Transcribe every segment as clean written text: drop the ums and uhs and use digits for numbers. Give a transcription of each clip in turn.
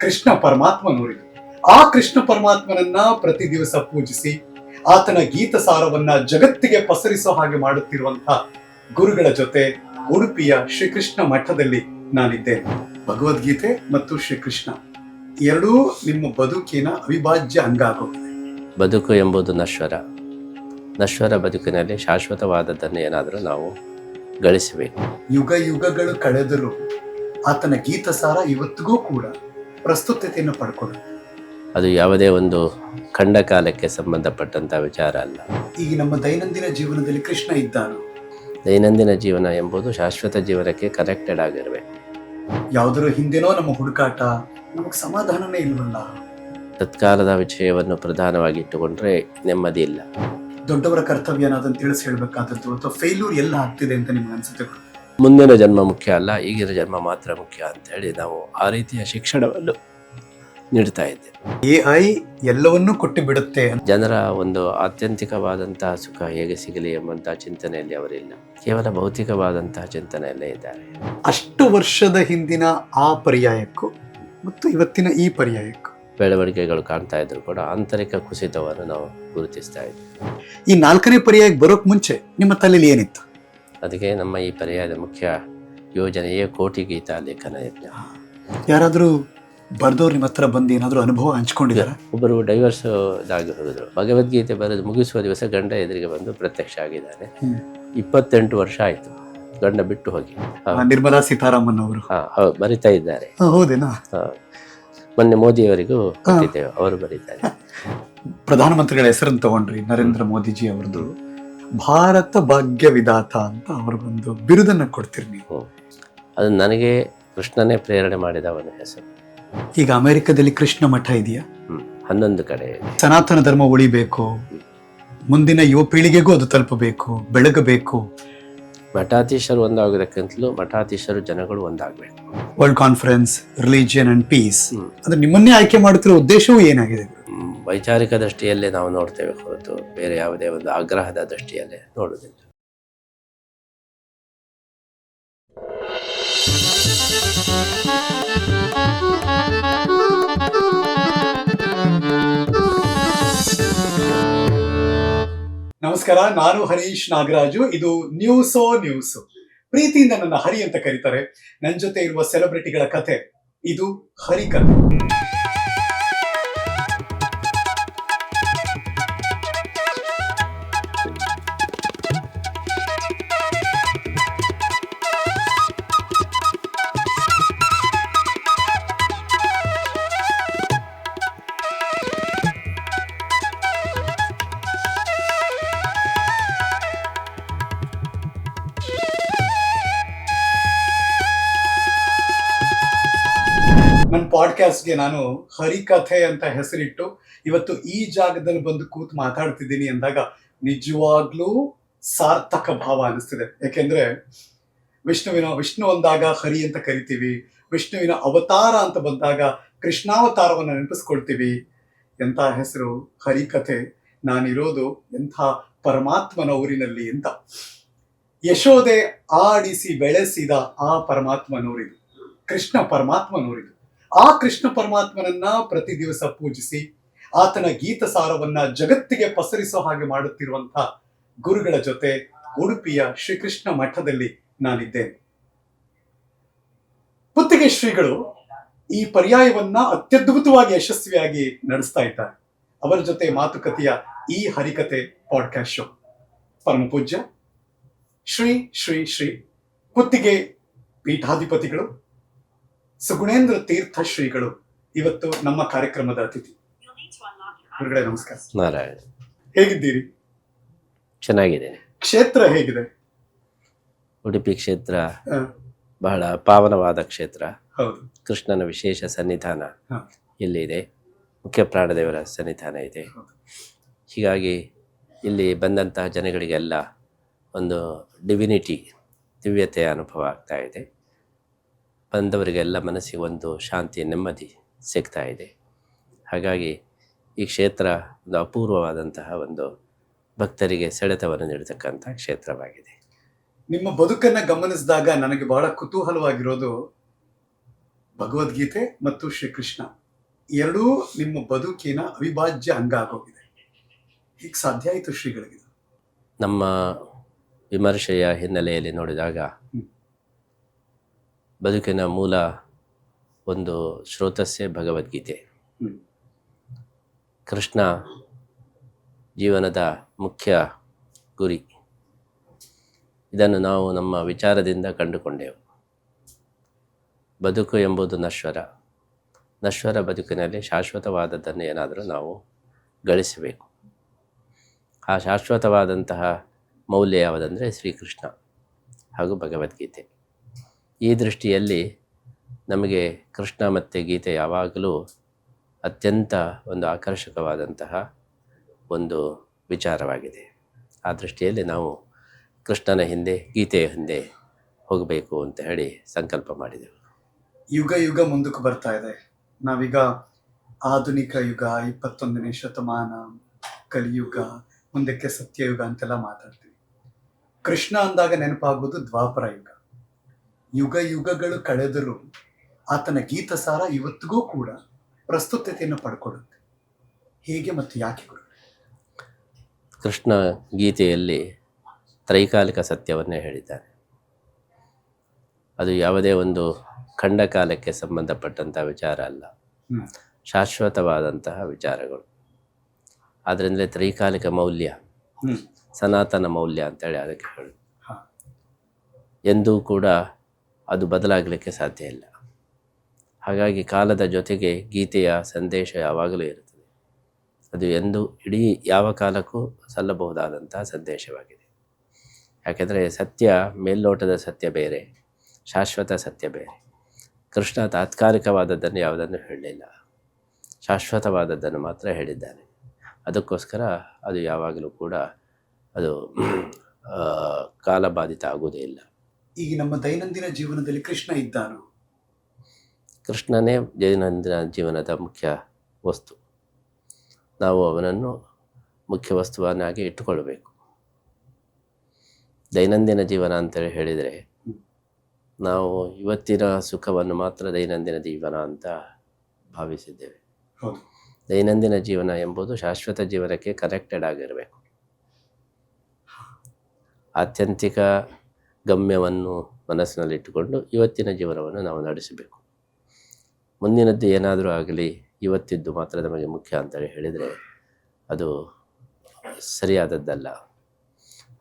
ಕೃಷ್ಣ ಪರಮಾತ್ಮನೂರಿದು. ಆ ಕೃಷ್ಣ ಪರಮಾತ್ಮನನ್ನ ಪ್ರತಿ ದಿವಸ ಪೂಜಿಸಿ ಆತನ ಗೀತ ಸಾರವನ್ನ ಜಗತ್ತಿಗೆ ಪಸರಿಸೋ ಹಾಗೆ ಮಾಡುತ್ತಿರುವಂತಹ ಗುರುಗಳ ಜೊತೆ ಉಡುಪಿಯ ಶ್ರೀಕೃಷ್ಣ ಮಠದಲ್ಲಿ ನಾನಿದ್ದೇನೆ. ಭಗವದ್ಗೀತೆ ಮತ್ತು ಶ್ರೀಕೃಷ್ಣ ಎರಡೂ ನಿಮ್ಮ ಬದುಕಿನ ಅವಿಭಾಜ್ಯ ಅಂಗ ಆಗೋಗಿದೆ. ಬದುಕು ಎಂಬುದು ನಶ್ವರ ಬದುಕಿನಲ್ಲಿ ಶಾಶ್ವತವಾದದ್ದನ್ನು ಏನಾದರೂ ನಾವು ಗಳಿಸಬೇಕು. ಯುಗ ಯುಗಗಳು ಕಳೆದರೂ ಆತನ ಗೀತ ಸಾರ ಇವತ್ತಿಗೂ ಕೂಡ ಪ್ರಸ್ತುತತೆಯನ್ನು ಪಡ್ಕೊಳ್ಳುತ್ತೆ. ಅದು ಯಾವುದೇ ಒಂದು ಖಂಡಕಾಲಕ್ಕೆ ಸಂಬಂಧಪಟ್ಟಂಥ ವಿಚಾರ ಅಲ್ಲ. ಈಗ ನಮ್ಮ ದೈನಂದಿನ ಜೀವನದಲ್ಲಿ ಕೃಷ್ಣ ಇದ್ದಾನು. ದೈನಂದಿನ ಜೀವನ ಎಂಬುದು ಶಾಶ್ವತ ಜೀವನಕ್ಕೆ ಕನೆಕ್ಟೆಡ್ ಆಗಿರಬೇಕು. ಯಾವುದರ ಹಿಂದೆನೋ ನಮ್ಮ ಹುಡುಕಾಟ, ನಮಗೆ ಸಮಾಧಾನನೇ ಇಲ್ವಲ್ಲ. ತತ್ಕಾಲದ ವಿಷಯವನ್ನು ಪ್ರಧಾನವಾಗಿ ಇಟ್ಟುಕೊಂಡ್ರೆ ನೆಮ್ಮದಿ ಇಲ್ಲ. ದೊಡ್ಡವರ ಕರ್ತವ್ಯನ ಅದನ್ನು ತಿಳಿಸಿ ಹೇಳಬೇಕಾದದ್ದು ಅಥವಾ ಫೇಲ್ಯೂರ್ ಎಲ್ಲ ಆಗ್ತಿದೆ ಅಂತ ನಿಮ್ಗೆ ಅನ್ಸುತ್ತೆ? ಮುಂದಿನ ಜನ್ಮ ಮುಖ್ಯ ಅಲ್ಲ, ಈಗಿನ ಜನ್ಮ ಮಾತ್ರ ಮುಖ್ಯ ಅಂತೇಳಿ ನಾವು ಆ ರೀತಿಯ ಶಿಕ್ಷಣವನ್ನು ನೀಡ್ತಾ ಇದ್ದೇವೆ. AI ಎಲ್ಲವನ್ನೂ ಕೊಟ್ಟು ಬಿಡುತ್ತೆ. ಜನರ ಒಂದು ಆತ್ಯಂತಿಕವಾದಂತಹ ಸುಖ ಹೇಗೆ ಸಿಗಲಿ ಎಂಬಂತಹ ಚಿಂತನೆಯಲ್ಲಿ ಅವರಿಲ್ಲ, ಕೇವಲ ಭೌತಿಕವಾದಂತಹ ಚಿಂತನೆಯಲ್ಲೇ ಇದ್ದಾರೆ. ಅಷ್ಟು ವರ್ಷದ ಹಿಂದಿನ ಆ ಪರ್ಯಾಯಕ್ಕೂ ಮತ್ತು ಇವತ್ತಿನ ಈ ಪರ್ಯಾಯಕ್ಕೂ ಬೆಳವಣಿಗೆಗಳು ಕಾಣ್ತಾ ಇದ್ರು ಕೂಡ ಆಂತರಿಕ ಕುಸಿತವನ್ನು ನಾವು ಗುರುತಿಸ್ತಾ ಇದ್ವಿ. ಈ ನಾಲ್ಕನೇ ಪರ್ಯಾಯಕ್ಕೆ ಬರೋಕ್ ಮುಂಚೆ ನಿಮ್ಮ ತಲೆಯಲ್ಲಿ ಏನಿತ್ತು? ಅದಕ್ಕೆ ನಮ್ಮ ಈ ಪರ್ಯಾಯದ ಮುಖ್ಯ ಯೋಜನೆಯೇ ಕೋಟಿ ಗೀತಾ ಲೇಖನ ಯಜ್ಞ. ಯಾರಾದರೂ ಬರ್ದವ್ರು ನಿಮ್ಮ ಹತ್ರ ಬಂದು ಏನಾದರೂ ಅನುಭವ ಹಂಚ್ಕೊಂಡಿದ್ದಾರೆ? ಒಬ್ಬರು ಡೈವರ್ಸ್ ಆಗಿ ಹೋಗಿದ್ರು. ಭಗವದ್ಗೀತೆ ಬರೆದು ಮುಗಿಸುವ ದಿವಸ ಗಂಡ ಎದುರಿಗೆ ಬಂದು ಪ್ರತ್ಯಕ್ಷ ಆಗಿದ್ದಾನೆ. 28 ವರ್ಷ ಆಯ್ತು ಗಂಡ ಬಿಟ್ಟು ಹೋಗಿ. ನಿರ್ಮಲಾ ಸೀತಾರಾಮನ್ ಅವರು ಬರಿತಾ ಇದ್ದಾರೆ. ಹೌದೇನಾ? ಮೊನ್ನೆ ಮೋದಿಯವರಿಗೂ ಕೊಟ್ಟಿದ್ದೇವೆ, ಅವರು ಬರೀತಾರೆ. ಪ್ರಧಾನಮಂತ್ರಿಗಳ ಹೆಸರನ್ನು ತಗೊಂಡ್ರಿ, ನರೇಂದ್ರ ಮೋದಿಜಿ ಅವರದು ಭಾರತ ಭಾಗ್ಯ ವಿಧಾತ ಅಂತ ಅವ್ರಿಗೊಂದು ಬಿರುದನ್ನ ಕೊಡ್ತೀರಿ ನೀವು. ಅದು ನನಗೆ ಕೃಷ್ಣನೇ ಪ್ರೇರಣೆ ಮಾಡಿದ ಅವನ ಹೆಸರು. ಈಗ ಅಮೆರಿಕದಲ್ಲಿ ಕೃಷ್ಣ ಮಠ ಇದೆಯಾ? 11 ಕಡೆ. ಸನಾತನ ಧರ್ಮ ಉಳಿಬೇಕು, ಮುಂದಿನ ಯುವ ಪೀಳಿಗೆಗೂ ಅದು ತಲುಪಬೇಕು, ಬೆಳಗಬೇಕು. ಮಠಾಧೀಶರು ಒಂದಾಗೋದಕ್ಕಿಂತಲೂ ಮಠಾಧೀಶರು ಜನಗಳು ಒಂದಾಗಬೇಕು. World conference religion and peace, ಅದು ನಿಮ್ಮನ್ನೇ ಆಯ್ಕೆ ಮಾಡುತ್ತಿರೋ ಉದ್ದೇಶವೂ ಏನಾಗಿದೆ? ವೈಚಾರಿಕ ದೃಷ್ಟಿಯಲ್ಲೇ ನಾವು ನೋಡ್ತೇವೆ ಹೊರತು ಬೇರೆ ಯಾವುದೇ ಒಂದು ಆಗ್ರಹದ ದೃಷ್ಟಿಯಲ್ಲೇ ನೋಡುವುದಿಲ್ಲ. ನಮಸ್ಕಾರ, ನಾನು ಹರೀಶ್ ನಾಗರಾಜು. ಇದು ನ್ಯೂಸೋ ನ್ಯೂಸು. ಪ್ರೀತಿಯಿಂದ ನನ್ನ ಹರಿ ಅಂತ ಕರೀತಾರೆ. ನನ್ನ ಜೊತೆ ಇರುವ ಸೆಲೆಬ್ರಿಟಿಗಳ ಕಥೆ ಇದು ಹರಿಕಥೆ. ನನ್ನ ಪಾಡ್ಕಾಸ್ಟ್ಗೆ ನಾನು ಹರಿಕಥೆ ಅಂತ ಹೆಸರಿಟ್ಟು ಇವತ್ತು ಈ ಜಾಗದಲ್ಲಿ ಬಂದು ಕೂತು ಮಾತಾಡ್ತಿದ್ದೀನಿ ಅಂದಾಗ ನಿಜವಾಗ್ಲೂ ಸಾರ್ಥಕ ಭಾವ ಅನಿಸ್ತಿದೆ. ಯಾಕೆಂದ್ರೆ ವಿಷ್ಣು ಅಂದಾಗ ಹರಿ ಅಂತ ಕರಿತೀವಿ, ವಿಷ್ಣುವಿನ ಅವತಾರ ಅಂತ ಬಂದಾಗ ಕೃಷ್ಣಾವತಾರವನ್ನು ನೆನಪಿಸ್ಕೊಳ್ತೀವಿ. ಎಂಥ ಹೆಸರು ಹರಿಕಥೆ. ನಾನಿರೋದು ಎಂಥ ಪರಮಾತ್ಮನ ಊರಿನಲ್ಲಿ ಅಂತ. ಯಶೋದೆ ಆಡಿಸಿ ಬೆಳೆಸಿದ ಆ ಪರಮಾತ್ಮನೂರಿದು, ಕೃಷ್ಣ ಪರಮಾತ್ಮನೂರಿದು. ಆ ಕೃಷ್ಣ ಪರಮಾತ್ಮನನ್ನ ಪ್ರತಿ ದಿವಸ ಪೂಜಿಸಿ ಆತನ ಗೀತ ಸಾರವನ್ನ ಜಗತ್ತಿಗೆ ಪಸರಿಸೋ ಹಾಗೆ ಮಾಡುತ್ತಿರುವಂತಹ ಗುರುಗಳ ಜೊತೆ ಉಡುಪಿಯ ಶ್ರೀಕೃಷ್ಣ ಮಠದಲ್ಲಿ ನಾನಿದ್ದೇನೆ. ಪುತ್ತಿಗೆ ಶ್ರೀಗಳು ಈ ಪರ್ಯಾಯವನ್ನ ಅತ್ಯದ್ಭುತವಾಗಿ ಯಶಸ್ವಿಯಾಗಿ ನಡೆಸ್ತಾ ಇದ್ದಾರೆ. ಅವರ ಜೊತೆ ಮಾತುಕತೆಯ ಈ ಹರಿಕತೆ ಪಾಡ್ಕಾಸ್ಟ್ ಶೋ. ಪರಮ ಪೂಜ್ಯ ಶ್ರೀ ಶ್ರೀ ಶ್ರೀ ಪುತ್ತಿಗೆ ಪೀಠಾಧಿಪತಿಗಳು ಸುಗುಣೇಂದ್ರ ತೀರ್ಥ ಶ್ರೀಗಳು ಇವತ್ತು ನಮ್ಮ ಕಾರ್ಯಕ್ರಮದ ಅತಿಥಿ. ಗುರುಗಳೇ ನಮಸ್ಕಾರ. ನಾರಾಯಣ, ಹೇಗಿದ್ದೀರಿ? ಚೆನ್ನಾಗಿದ್ದೇನೆ. ಕ್ಷೇತ್ರ ಹೇಗಿದೆ? ಉಡುಪಿ ಕ್ಷೇತ್ರ ಬಹಳ ಪಾವನವಾದ ಕ್ಷೇತ್ರ. ಹೌದು, ಕೃಷ್ಣನ ವಿಶೇಷ ಸನ್ನಿಧಾನ ಇಲ್ಲಿದೆ, ಮುಖ್ಯ ಪ್ರಾಣದೇವರ ಸನ್ನಿಧಾನ ಇದೆ. ಹೀಗಾಗಿ ಇಲ್ಲಿ ಬಂದಂತಹ ಜನಗಳಿಗೆಲ್ಲ ಒಂದು ಡಿವಿನಿಟಿ, ದಿವ್ಯತೆಯ ಅನುಭವ ಆಗ್ತಾ ಇದೆ. ಬಂದವರಿಗೆಲ್ಲ ಮನಸ್ಸಿಗೆ ಒಂದು ಶಾಂತಿ, ನೆಮ್ಮದಿ ಸಿಗ್ತಾ ಇದೆ. ಹಾಗಾಗಿ ಈ ಕ್ಷೇತ್ರ ಒಂದು ಅಪೂರ್ವವಾದಂತಹ ಒಂದು ಭಕ್ತರಿಗೆ ಸೆಳೆತವನ್ನು ನೀಡತಕ್ಕಂಥ ಕ್ಷೇತ್ರವಾಗಿದೆ. ನಿಮ್ಮ ಬದುಕನ್ನ ಗಮನಿಸಿದಾಗ ನನಗೆ ಬಹಳ ಕುತೂಹಲವಾಗಿರೋದು, ಭಗವದ್ಗೀತೆ ಮತ್ತು ಶ್ರೀಕೃಷ್ಣ ಎರಡೂ ನಿಮ್ಮ ಬದುಕಿನ ಅವಿಭಾಜ್ಯ ಅಂಗ ಆಗೋಗಿದೆ. ಹೀಗೆ ಸಾಧ್ಯ ಆಯಿತು ಶ್ರೀಗಳಿಗೆ? ನಮ್ಮ ವಿಮರ್ಶೆಯ ಹಿನ್ನೆಲೆಯಲ್ಲಿ ನೋಡಿದಾಗ ಬದುಕಿನ ಮೂಲ ಒಂದು ಸ್ರೋತಸ್ಸೇ ಭಗವದ್ಗೀತೆ. ಕೃಷ್ಣ ಜೀವನದ ಮುಖ್ಯ ಗುರಿ. ಇದನ್ನು ನಾವು ನಮ್ಮ ವಿಚಾರದಿಂದ ಕಂಡುಕೊಂಡೆವು. ಬದುಕು ಎಂಬುದು ನಶ್ವರ. ನಶ್ವರ ಬದುಕಿನಲ್ಲಿ ಶಾಶ್ವತವಾದದ್ದನ್ನು ಏನಾದರೂ ನಾವು ಗಳಿಸಬೇಕು. ಆ ಶಾಶ್ವತವಾದಂತಹ ಮೌಲ್ಯ ಯಾವುದಂದರೆ ಶ್ರೀಕೃಷ್ಣ ಹಾಗೂ ಭಗವದ್ಗೀತೆ. ಈ ದೃಷ್ಟಿಯಲ್ಲಿ ನಮಗೆ ಕೃಷ್ಣ ಮತ್ತು ಗೀತೆ ಯಾವಾಗಲೂ ಅತ್ಯಂತ ಒಂದು ಆಕರ್ಷಕವಾದಂತಹ ಒಂದು ವಿಚಾರವಾಗಿದೆ. ಆ ದೃಷ್ಟಿಯಲ್ಲಿ ನಾವು ಕೃಷ್ಣನ ಹಿಂದೆ ಗೀತೆಯ ಹಿಂದೆ ಹೋಗಬೇಕು ಅಂತ ಹೇಳಿ ಸಂಕಲ್ಪ ಮಾಡಿದೆವು. ಯುಗ ಯುಗ ಮುಂದಕ್ಕೆ ಬರ್ತಾ ಇದೆ. ನಾವೀಗ ಆಧುನಿಕ ಯುಗ, 21ನೇ ಶತಮಾನ, ಕಲಿಯುಗ, ಮುಂದಕ್ಕೆ ಸತ್ಯಯುಗ ಅಂತೆಲ್ಲ ಮಾತಾಡ್ತೀವಿ. ಕೃಷ್ಣ ಅಂದಾಗ ನೆನಪಾಗೋದು ದ್ವಾಪರ ಯುಗ. ಯುಗ ಯುಗಗಳು ಕಳೆದರೂ ಆತನ ಗೀತಸಾರ ಇವತ್ತಿಗೂ ಕೂಡ ಪ್ರಸ್ತುತತೆಯನ್ನು ಪಡ್ಕೊಳ್ಳುತ್ತೆ. ಹೇಗೆ ಮತ್ತು ಯಾಕೆ ಗುರು? ಕೃಷ್ಣ ಗೀತೆಯಲ್ಲಿ ತ್ರೈಕಾಲಿಕ ಸತ್ಯವನ್ನೇ ಹೇಳಿದ್ದಾನೆ. ಅದು ಯಾವುದೇ ಒಂದು ಖಂಡಕಾಲಕ್ಕೆ ಸಂಬಂಧಪಟ್ಟಂಥ ವಿಚಾರ ಅಲ್ಲ, ಶಾಶ್ವತವಾದಂತಹ ವಿಚಾರಗಳು. ಆದ್ದರಿಂದಲೇ ತ್ರೈಕಾಲಿಕ ಮೌಲ್ಯ, ಸನಾತನ ಮೌಲ್ಯ ಅಂತೇಳಿ ಅದಕ್ಕೆ ಹೇಳಿ. ಎಂದೂ ಕೂಡ ಅದು ಬದಲಾಗಲಿಕ್ಕೆ ಸಾಧ್ಯ ಇಲ್ಲ. ಹಾಗಾಗಿ ಕಾಲದ ಜೊತೆಗೆ ಗೀತೆಯ ಸಂದೇಶ ಯಾವಾಗಲೂ ಇರುತ್ತದೆ. ಅದು ಎಂದು ಇಡೀ ಯಾವ ಕಾಲಕ್ಕೂ ಸಲ್ಲಬಹುದಾದಂತಹ ಸಂದೇಶವಾಗಿದೆ. ಯಾಕೆಂದರೆ ಸತ್ಯ, ಮೇಲ್ನೋಟದ ಸತ್ಯ ಬೇರೆ, ಶಾಶ್ವತ ಸತ್ಯ ಬೇರೆ. ಕೃಷ್ಣ ತಾತ್ಕಾಲಿಕವಾದದ್ದನ್ನು ಯಾವುದನ್ನು ಹೇಳಲಿಲ್ಲ, ಶಾಶ್ವತವಾದದ್ದನ್ನು ಮಾತ್ರ ಹೇಳಿದ್ದಾನೆ. ಅದಕ್ಕೋಸ್ಕರ ಅದು ಯಾವಾಗಲೂ ಕೂಡ ಅದು ಕಾಲಬಾಧಿತ ಆಗುವುದೇ ಇಲ್ಲ. ಈಗ ನಮ್ಮ ದೈನಂದಿನ ಜೀವನದಲ್ಲಿ ಕೃಷ್ಣ ಇದ್ದಾನೋ? ಕೃಷ್ಣನೇ ದೈನಂದಿನ ಜೀವನದ ಮುಖ್ಯ ವಸ್ತು. ನಾವು ಅವನನ್ನು ಮುಖ್ಯ ವಸ್ತುವನ್ನಾಗಿ ಇಟ್ಟುಕೊಳ್ಳಬೇಕು. ದೈನಂದಿನ ಜೀವನ ಅಂತೇಳಿ ಹೇಳಿದರೆ ನಾವು ಇವತ್ತಿನ ಸುಖವನ್ನು ಮಾತ್ರ ದೈನಂದಿನ ಜೀವನ ಅಂತ ಭಾವಿಸಿದ್ದೇವೆ. ದೈನಂದಿನ ಜೀವನ ಎಂಬುದು ಶಾಶ್ವತ ಜೀವನಕ್ಕೆ ಕನೆಕ್ಟೆಡ್ ಆಗಿರಬೇಕು. ಆತ್ಯಂತಿಕ ಗಮ್ಯವನ್ನು ಮನಸ್ಸಿನಲ್ಲಿಟ್ಟುಕೊಂಡು ಇವತ್ತಿನ ಜೀವನವನ್ನು ನಾವು ನಡೆಸಬೇಕು. ಮುಂದಿನದ್ದು ಏನಾದರೂ ಆಗಲಿ, ಇವತ್ತಿದ್ದು ಮಾತ್ರ ನಮಗೆ ಮುಖ್ಯ ಅಂತೇಳಿ ಹೇಳಿದರೆ ಅದು ಸರಿಯಾದದ್ದಲ್ಲ.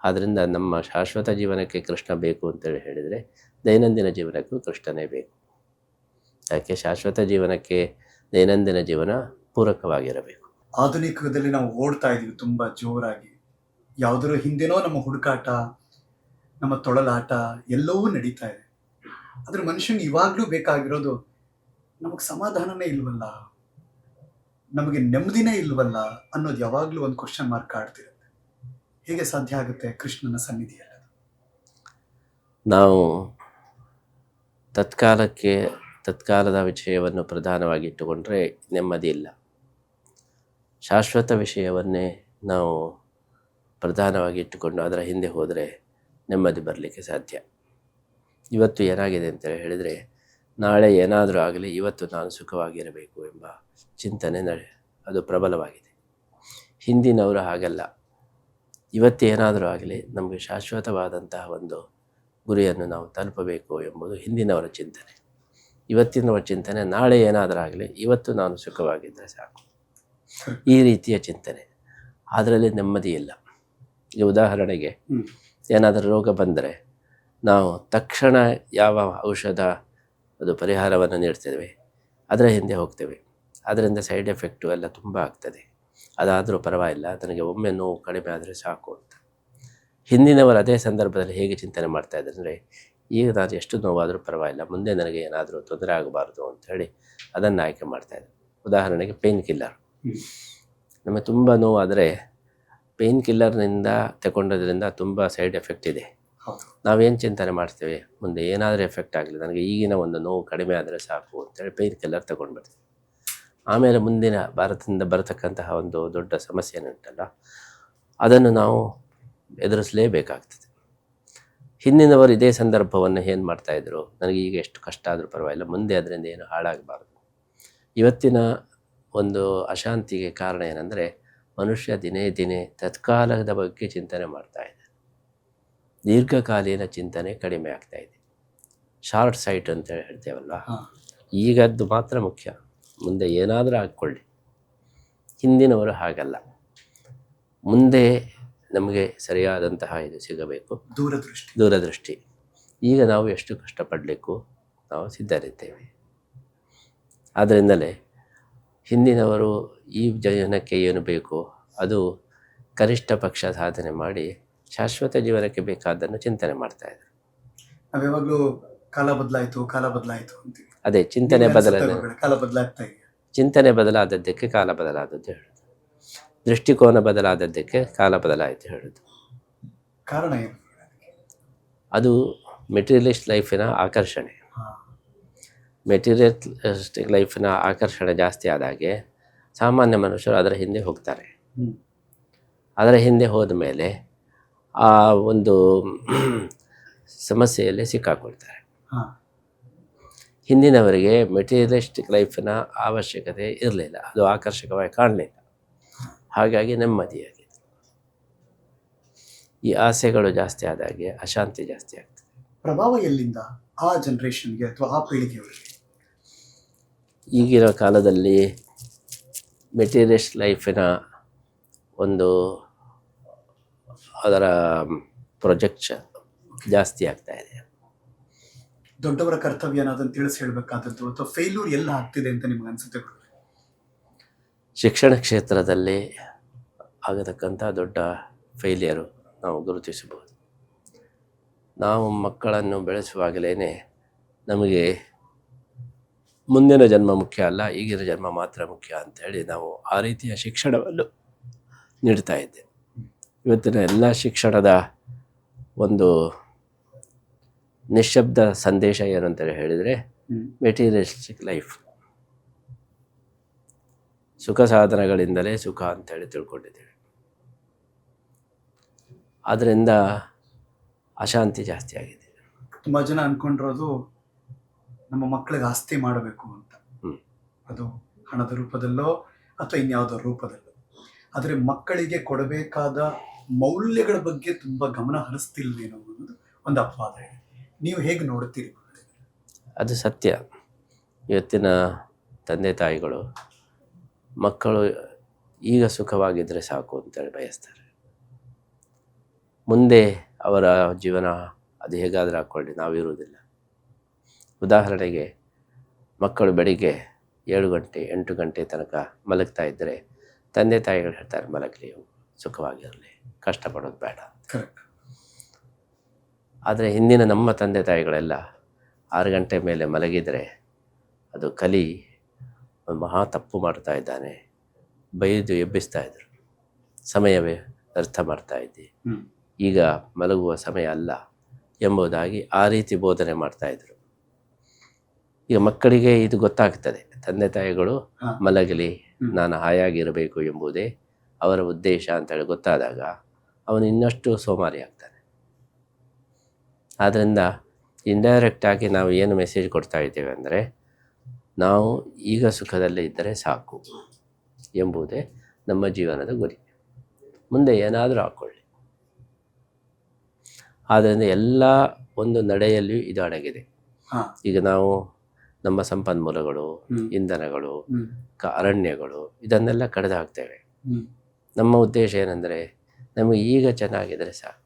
ಆದ್ದರಿಂದ ನಮ್ಮ ಶಾಶ್ವತ ಜೀವನಕ್ಕೆ ಕೃಷ್ಣ ಬೇಕು ಅಂತೇಳಿ ಹೇಳಿದರೆ ದೈನಂದಿನ ಜೀವನಕ್ಕೂ ಕೃಷ್ಣನೇ ಬೇಕು. ಯಾಕೆ? ಶಾಶ್ವತ ಜೀವನಕ್ಕೆ ದೈನಂದಿನ ಜೀವನ ಪೂರಕವಾಗಿರಬೇಕು. ಆಧುನಿಕ ಯುಗದಲ್ಲಿ ನಾವು ಓಡ್ತಾ ಇದ್ದೀವಿ ತುಂಬ ಜೋರಾಗಿ. ಯಾವುದರ ಹಿಂದೆನೋ ನಮ್ಮ ಹುಡುಕಾಟ, ನಮ್ಮ ತೊಳಲಾಟ ಎಲ್ಲವೂ ನಡೀತಾ ಇದೆ. ಆದರೆ ಮನುಷ್ಯನಿಗೆ ಇವಾಗಲೂ ಬೇಕಾಗಿರೋದು ನಮಗೆ ಸಮಾಧಾನನೇ ಇಲ್ವಲ್ಲ, ನಮಗೆ ನೆಮ್ಮದಿನೇ ಇಲ್ವಲ್ಲ ಅನ್ನೋದು ಯಾವಾಗಲೂ ಒಂದು ಕ್ವಶನ್ ಮಾರ್ಕ್ ಕಾಡ್ತಿರುತ್ತೆ. ಹೇಗೆ ಸಾಧ್ಯ ಆಗುತ್ತೆ ಕೃಷ್ಣನ ಸನ್ನಿಧಿಯಲ್ಲಿ? ನಾವು ತತ್ಕಾಲದ ವಿಷಯವನ್ನು ಪ್ರಧಾನವಾಗಿ ಇಟ್ಟುಕೊಂಡ್ರೆ ನೆಮ್ಮದಿ ಇಲ್ಲ. ಶಾಶ್ವತ ವಿಷಯವನ್ನೇ ನಾವು ಪ್ರಧಾನವಾಗಿ ಇಟ್ಟುಕೊಂಡು ಅದರ ಹಿಂದೆ ಹೋದರೆ ನೆಮ್ಮದಿ ಬರಲಿಕ್ಕೆ ಸಾಧ್ಯ. ಇವತ್ತು ಏನಾಗಿದೆ ಅಂತ ಹೇಳಿದರೆ, ನಾಳೆ ಏನಾದರೂ ಆಗಲಿ ಇವತ್ತು ನಾನು ಸುಖವಾಗಿರಬೇಕು ಎಂಬ ಚಿಂತನೆ ಅದು ಪ್ರಬಲವಾಗಿದೆ. ಹಿಂದಿನವರು ಹಾಗಲ್ಲ. ಇವತ್ತು ಏನಾದರೂ ಆಗಲಿ ನಮಗೆ ಶಾಶ್ವತವಾದಂತಹ ಒಂದು ಗುರಿಯನ್ನು ನಾವು ತಲುಪಬೇಕು ಎಂಬುದು ಹಿಂದಿನವರ ಚಿಂತನೆ. ಇವತ್ತಿನವರ ಚಿಂತನೆ ನಾಳೆ ಏನಾದರೂ ಆಗಲಿ ಇವತ್ತು ನಾನು ಸುಖವಾಗಿದ್ದರೆ ಸಾಕು, ಈ ರೀತಿಯ ಚಿಂತನೆ. ಅದರಲ್ಲಿ ನೆಮ್ಮದಿ ಇಲ್ಲ. ಈ ಉದಾಹರಣೆಗೆ ಏನಾದರೂ ರೋಗ ಬಂದರೆ ನಾವು ತಕ್ಷಣ ಯಾವ ಔಷಧ ಅದು ಪರಿಹಾರವನ್ನು ನೀಡ್ತೇವೆ, ಅದರ ಹಿಂದೆ ಹೋಗ್ತೇವೆ. ಅದರಿಂದ ಸೈಡ್ ಎಫೆಕ್ಟು ಎಲ್ಲ ತುಂಬ ಆಗ್ತದೆ. ಅದಾದರೂ ಪರವಾಗಿಲ್ಲ, ನನಗೆ ಒಮ್ಮೆ ನೋವು ಕಡಿಮೆ ಆದರೆ ಸಾಕು ಅಂತ. ಹಿಂದಿನವರು ಅದೇ ಸಂದರ್ಭದಲ್ಲಿ ಹೇಗೆ ಚಿಂತನೆ ಮಾಡ್ತಾಯಿದ್ದಾರೆ ಅಂದರೆ, ಈಗ ನಾನು ಎಷ್ಟು ನೋವಾದರೂ ಪರವಾಗಿಲ್ಲ, ಮುಂದೆ ನನಗೆ ಏನಾದರೂ ತೊಂದರೆ ಆಗಬಾರ್ದು ಅಂಥೇಳಿ ಅದನ್ನು ಆಯ್ಕೆ ಮಾಡ್ತಾಯಿದ್ದಾರೆ. ಉದಾಹರಣೆಗೆ ಪೇಯ್ನ್ ಕಿಲ್ಲರ್. ನಮಗೆ ತುಂಬ ನೋವಾದರೆ ಪೇಯ್ನ್ ಕಿಲ್ಲರ್ನಿಂದ ತಗೊಂಡೋದ್ರಿಂದ ತುಂಬ ಸೈಡ್ ಎಫೆಕ್ಟ್ ಇದೆ. ನಾವೇನು ಚಿಂತನೆ ಮಾಡ್ತೇವೆ, ಮುಂದೆ ಏನಾದರೂ ಎಫೆಕ್ಟ್ ಆಗಲಿ, ನನಗೆ ಈಗಿನ ಒಂದು ನೋವು ಕಡಿಮೆ ಆದರೆ ಸಾಕು ಅಂತೇಳಿ ಪೇಯ್ನ್ ಕಿಲ್ಲರ್ ತಗೊಂಡ್ಬಿಡ್ತೀವಿ. ಆಮೇಲೆ ಮುಂದಿನ ಭಾರತದಿಂದ ಬರತಕ್ಕಂತಹ ಒಂದು ದೊಡ್ಡ ಸಮಸ್ಯೆ ಉಂಟಲ್ಲ, ಅದನ್ನು ನಾವು ಎದುರಿಸಲೇಬೇಕಾಗ್ತದೆ. ಹಿಂದಿನವರು ಇದೇ ಸಂದರ್ಭವನ್ನು ಏನು ಮಾಡ್ತಾಯಿದ್ರು, ನನಗೆ ಈಗ ಎಷ್ಟು ಕಷ್ಟ ಆದರೂ ಪರವಾಗಿಲ್ಲ, ಮುಂದೆ ಅದರಿಂದ ಏನು ಹಾಳಾಗಬಾರ್ದು. ಇವತ್ತಿನ ಒಂದು ಅಶಾಂತಿಗೆ ಕಾರಣ ಏನಂದರೆ, ಮನುಷ್ಯ ದಿನೇ ದಿನೇ ತತ್ಕಾಲದ ಬಗ್ಗೆ ಚಿಂತನೆ ಮಾಡ್ತಾ ಇದೆ, ದೀರ್ಘಕಾಲೀನ ಚಿಂತನೆ ಕಡಿಮೆ ಆಗ್ತಾ ಇದೆ. ಶಾರ್ಟ್ ಸೈಟ್ ಅಂತ ಹೇಳ್ತೇವಲ್ಲ, ಈಗದ್ದು ಮಾತ್ರ ಮುಖ್ಯ, ಮುಂದೆ ಏನಾದರೂ ಹಾಕ್ಕೊಳ್ಳಿ. ಹಿಂದಿನವರು ಹಾಗಲ್ಲ, ಮುಂದೆ ನಮಗೆ ಸರಿಯಾದಂತಹ ಇದು ಸಿಗಬೇಕು, ದೂರದೃಷ್ಟಿ. ಈಗ ನಾವು ಎಷ್ಟು ಕಷ್ಟಪಡಲಿಕ್ಕೂ ನಾವು ಸಿದ್ಧರಿದ್ದೇವೆ. ಆದ್ದರಿಂದಲೇ ಹಿಂದಿನವರು ಈ ಜನಕ್ಕೆ ಏನು ಬೇಕೋ ಅದು ಕನಿಷ್ಠ ಪಕ್ಷ ಸಾಧನೆ ಮಾಡಿ ಶಾಶ್ವತ ಜೀವನಕ್ಕೆ ಬೇಕಾದ್ದನ್ನು ಚಿಂತನೆ ಮಾಡ್ತಾಯಿದ್ರು. ನಾವು ಯಾವಾಗಲೂ ಕಾಲ ಬದಲಾಯಿತು ಅಂತೀವಿ. ಅದೇ ಚಿಂತನೆ ಕಾಲ ಬದಲಾಗ್ತಾ ಇದೆ. ಚಿಂತನೆ ಬದಲಾದದ್ದಕ್ಕೆ ಕಾಲ ಬದಲಾದದ್ದು ಹೇಳೋದು, ದೃಷ್ಟಿಕೋನ ಬದಲಾದದ್ದಕ್ಕೆ ಕಾಲ ಬದಲಾಯಿತು ಹೇಳೋದು. ಕಾರಣ ಏನು? ಅದು ಮೆಟೀರಿಯಲಿಸ್ಟ್ ಲೈಫಿನ ಆಕರ್ಷಣೆ. ಮೆಟೀರಿಯಲಿಸ್ಟಿಕ್ ಲೈಫಿನ ಆಕರ್ಷಣೆ ಜಾಸ್ತಿ ಆದಾಗೆ ಸಾಮಾನ್ಯ ಮನುಷ್ಯರು ಅದರ ಹಿಂದೆ ಹೋಗ್ತಾರೆ. ಅದರ ಹಿಂದೆ ಹೋದ ಮೇಲೆ ಆ ಒಂದು ಸಮಸ್ಯೆಯಲ್ಲಿ ಸಿಕ್ಕಾಕೊಳ್ತಾರೆ. ಹಿಂದಿನವರಿಗೆ ಮೆಟೀರಿಯಲಿಸ್ಟಿಕ್ ಲೈಫಿನ ಅವಶ್ಯಕತೆ ಇರಲಿಲ್ಲ, ಅದು ಆಕರ್ಷಕವಾಗಿ ಕಾಣಲಿಲ್ಲ, ಹಾಗಾಗಿ ನೆಮ್ಮದಿಯಾಗಿದೆ. ಈ ಆಸೆಗಳು ಜಾಸ್ತಿ ಆದಾಗೆ ಅಶಾಂತಿ ಜಾಸ್ತಿ ಆಗ್ತದೆ. ಪ್ರಭಾವ ಎಲ್ಲಿಂದ ಆ ಜನರೇಷನ್ಗೆ ಅಥವಾ ಆ ಪೀಳಿಗೆಯವರಿಗೆ? ಈಗಿನ ಕಾಲದಲ್ಲಿ ಮೆಟೀರಿಯಲಿಸ್ಟ್ ಲೈಫಿನ ಒಂದು ಅದರ ಪ್ರೊಜೆಕ್ಷನ್ ಜಾಸ್ತಿ ಆಗ್ತಾ ಇದೆ. ದೊಡ್ಡವರ ಕರ್ತವ್ಯ ಅನ್ನೋದನ್ನು ತಿಳಿಸಿ ಹೇಳಬೇಕಾದದ್ದು ಅಥವಾ ಫೇಲ್ಯೂರ್ ಎಲ್ಲ ಆಗ್ತಿದೆ ಅಂತ ನಿಮ್ಗೆ ಅನ್ಸುತ್ತೆ? ಶಿಕ್ಷಣ ಕ್ಷೇತ್ರದಲ್ಲಿ ಆಗತಕ್ಕಂಥ ದೊಡ್ಡ ಫೇಲಿಯರು ನಾವು ಗುರುತಿಸಬಹುದು. ನಾವು ಮಕ್ಕಳನ್ನು ಬೆಳೆಸುವಾಗಲೇ ನಮಗೆ ಮುಂದಿನ ಜನ್ಮ ಮುಖ್ಯ ಅಲ್ಲ, ಈಗಿನ ಜನ್ಮ ಮಾತ್ರ ಮುಖ್ಯ ಅಂಥೇಳಿ ನಾವು ಆ ರೀತಿಯ ಶಿಕ್ಷಣವನ್ನು ನೀಡ್ತಾ ಇದ್ದೇವೆ. ಇವತ್ತಿನ ಎಲ್ಲ ಶಿಕ್ಷಣದ ಒಂದು ನಿಶ್ಶಬ್ದ ಸಂದೇಶ ಏನು ಅಂತೇಳಿ ಹೇಳಿದರೆ, ಮೆಟೀರಿಯಲಿಸ್ಟಿಕ್ ಲೈಫ್, ಸುಖ ಸಾಧನಗಳಿಂದಲೇ ಸುಖ ಅಂತೇಳಿ ತಿಳ್ಕೊಂಡಿದ್ದೇವೆ. ಆದ್ದರಿಂದ ಅಶಾಂತಿ ಜಾಸ್ತಿ ಆಗಿದೆ. ತುಂಬ ಜನ ಅಂದ್ಕೊಂಡಿರೋದು ನಮ್ಮ ಮಕ್ಕಳಿಗೆ ಆಸ್ತಿ ಮಾಡಬೇಕು ಅಂತ, ಅದು ಹಣದ ರೂಪದಲ್ಲೋ ಅಥವಾ ಇನ್ಯಾವುದೋ ರೂಪದಲ್ಲೋ. ಆದರೆ ಮಕ್ಕಳಿಗೆ ಕೊಡಬೇಕಾದ ಮೌಲ್ಯಗಳ ಬಗ್ಗೆ ತುಂಬ ಗಮನ ಹರಿಸ್ತಿಲ್ವೇನೋ ಅನ್ನೋದು ಒಂದು ಅಪವಾದ ಇದೆ. ನೀವು ಹೇಗೆ ನೋಡ್ತೀರಿ? ಅದು ಸತ್ಯ. ಇವತ್ತಿನ ತಂದೆ ತಾಯಿಗಳು ಮಕ್ಕಳು ಈಗ ಸುಖವಾಗಿದ್ದರೆ ಸಾಕು ಅಂತೇಳಿ ಬಯಸ್ತಾರೆ. ಮುಂದೆ ಅವರ ಜೀವನ ಅದು ಹೇಗಾದರೂ ಹಾಕ್ಕೊಳ್ಳಿ, ನಾವಿರುವುದಿಲ್ಲ. ಉದಾಹರಣೆಗೆ, ಮಕ್ಕಳು ಬೆಳಿಗ್ಗೆ 7 ಗಂಟೆ 8 ಗಂಟೆ ತನಕ ಮಲಗ್ತಾ ಇದ್ದರೆ ತಂದೆ ತಾಯಿಗಳು ಹೇಳ್ತಾರೆ, ಮಲಗಲಿ, ಸುಖವಾಗಿರಲಿ, ಕಷ್ಟಪಡೋದು ಬೇಡ. ಆದರೆ ಹಿಂದಿನ ನಮ್ಮ ತಂದೆ ತಾಯಿಗಳೆಲ್ಲ 6 ಗಂಟೆ ಮೇಲೆ ಮಲಗಿದರೆ ಅದು ಕಲಿ, ಒಂದು ಮಹಾ ತಪ್ಪು ಮಾಡ್ತಾ ಇದ್ದಾನೆ, ಬೈದು ಎಬ್ಬಿಸ್ತಾ ಇದ್ರು, ಸಮಯವೇ ವ್ಯರ್ಥ ಮಾಡ್ತಾ ಇದ್ದಿ, ಈಗ ಮಲಗುವ ಸಮಯ ಅಲ್ಲ ಎಂಬುದಾಗಿ ಆ ರೀತಿ ಬೋಧನೆ ಮಾಡ್ತಾಯಿದ್ರು. ಈಗ ಮಕ್ಕಳಿಗೆ ಇದು ಗೊತ್ತಾಗ್ತದೆ, ತಂದೆ ತಾಯಿಗಳು ಮಲಗಲಿ, ನಾನು ಹಾಯಾಗಿರಬೇಕು ಎಂಬುದೇ ಅವರ ಉದ್ದೇಶ ಅಂತೇಳಿ ಗೊತ್ತಾದಾಗ ಅವನು ಇನ್ನಷ್ಟು ಸೋಮಾರಿ ಆಗ್ತಾನೆ. ಆದ್ದರಿಂದ ಇಂಡೈರೆಕ್ಟಾಗಿ ನಾವು ಏನು ಮೆಸೇಜ್ ಕೊಡ್ತಾ ಇದ್ದೇವೆ ಅಂದರೆ, ನಾವು ಈಗ ಸುಖದಲ್ಲೇ ಇದ್ದರೆ ಸಾಕು ಎಂಬುದೇ ನಮ್ಮ ಜೀವನದ ಗುರಿ. ಮುಂದೆ ಏನಾದರೂ ಹಾಕ್ಕೊಳ್ಳಿ. ಆದ್ದರಿಂದ ಎಲ್ಲ ಒಂದು ನಡೆಯಲ್ಲಿಯೂ ಇದು ಅಡಗಿದೆ. ಈಗ ನಾವು ನಮ್ಮ ಸಂಪನ್ಮೂಲಗಳು, ಇಂಧನಗಳು, ಅರಣ್ಯಗಳು ಇದನ್ನೆಲ್ಲ ಕಡಿದು ಹಾಕ್ತೇವೆ. ನಮ್ಮ ಉದ್ದೇಶ ಏನೆಂದರೆ, ನಮಗೆ ಈಗ ಚೆನ್ನಾಗಿದ್ದರೆ ಸಾಕು,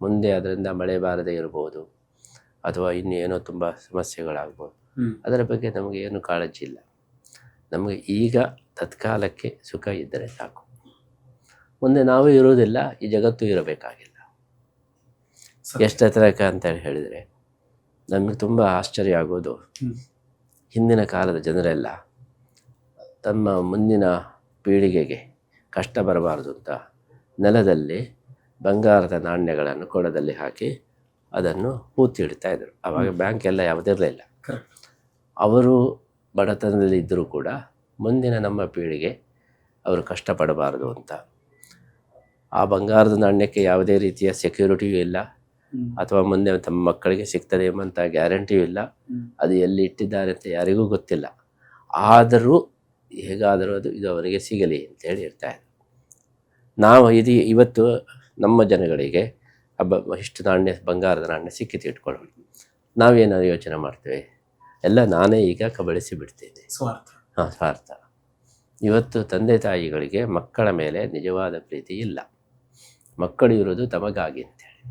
ಮುಂದೆ ಅದರಿಂದ ಮಳೆ ಬಾರದೇ ಇರ್ಬೋದು ಅಥವಾ ಇನ್ನೇನೋ ತುಂಬ ಸಮಸ್ಯೆಗಳಾಗ್ಬೋದು, ಅದರ ಬಗ್ಗೆ ನಮಗೆ ಏನು ಕಾಳಜಿ ಇಲ್ಲ. ನಮಗೆ ಈಗ ತತ್ಕಾಲಕ್ಕೆ ಸುಖ ಇದ್ದರೆ ಸಾಕು, ಮುಂದೆ ನಾವು ಇರುವುದಿಲ್ಲ, ಈ ಜಗತ್ತು ಇರಬೇಕಾಗಿಲ್ಲ. ಎಷ್ಟು ತನಕ ಅಂತೇಳಿ ಹೇಳಿದರೆ ನಮಗೆ ತುಂಬ ಆಶ್ಚರ್ಯ ಆಗೋದು, ಹಿಂದಿನ ಕಾಲದ ಜನರೆಲ್ಲ ತಮ್ಮ ಮುಂದಿನ ಪೀಳಿಗೆಗೆ ಕಷ್ಟ ಬರಬಾರದು ಅಂತ ನೆಲದಲ್ಲಿ ಬಂಗಾರದ ನಾಣ್ಯಗಳನ್ನು ಕೊಡದಲ್ಲಿ ಹಾಕಿ ಅದನ್ನು ಹೂತಿಡ್ತಾ ಇದ್ರು. ಆವಾಗ ಬ್ಯಾಂಕ್ ಎಲ್ಲ ಯಾವುದಿರಲಿಲ್ಲ. ಅವರು ಬಡತನದಲ್ಲಿ ಇದ್ದರೂ ಕೂಡ ಮುಂದಿನ ನಮ್ಮ ಪೀಳಿಗೆ ಅವರು ಕಷ್ಟಪಡಬಾರದು ಅಂತ ಆ ಬಂಗಾರದ ನಾಣ್ಯಕ್ಕೆ ಯಾವುದೇ ರೀತಿಯ ಸೆಕ್ಯೂರಿಟಿಯೂ ಇಲ್ಲ, ಅಥವಾ ಮುಂದೆ ತಮ್ಮ ಮಕ್ಕಳಿಗೆ ಸಿಗ್ತದೆ ಎಂಬಂಥ ಗ್ಯಾರಂಟಿಯೂ ಇಲ್ಲ. ಅದು ಎಲ್ಲಿ ಇಟ್ಟಿದ್ದಾರೆ ಅಂತ ಯಾರಿಗೂ ಗೊತ್ತಿಲ್ಲ. ಆದರೂ ಹೇಗಾದರೂ ಇದು ಅವರಿಗೆ ಸಿಗಲಿ ಅಂತೇಳಿ ಇರ್ತಾರೆ. ನಾವು ಇವತ್ತು ನಮ್ಮ ಜನಗಳಿಗೆ ಇಷ್ಟು ನಾಣ್ಯ, ಬಂಗಾರದ ನಾಣ್ಯ ಸಿಕ್ಕಿತು ಇಟ್ಕೊಳ್ಳೋಣ, ನಾವೇನಾದ್ರು ಯೋಚನೆ ಮಾಡ್ತೇವೆ, ಎಲ್ಲ ನಾನೇ ಈಗ ಕಬಳಿಸಿ ಬಿಡ್ತೇನೆ, ಸ್ವಾರ್ಥ. ಇವತ್ತು ತಂದೆ ತಾಯಿಗಳಿಗೆ ಮಕ್ಕಳ ಮೇಲೆ ನಿಜವಾದ ಪ್ರೀತಿ ಇಲ್ಲ. ಮಕ್ಕಳು ಇರೋದು ತಮಗಾಗಿ ಅಂತೇಳಿ,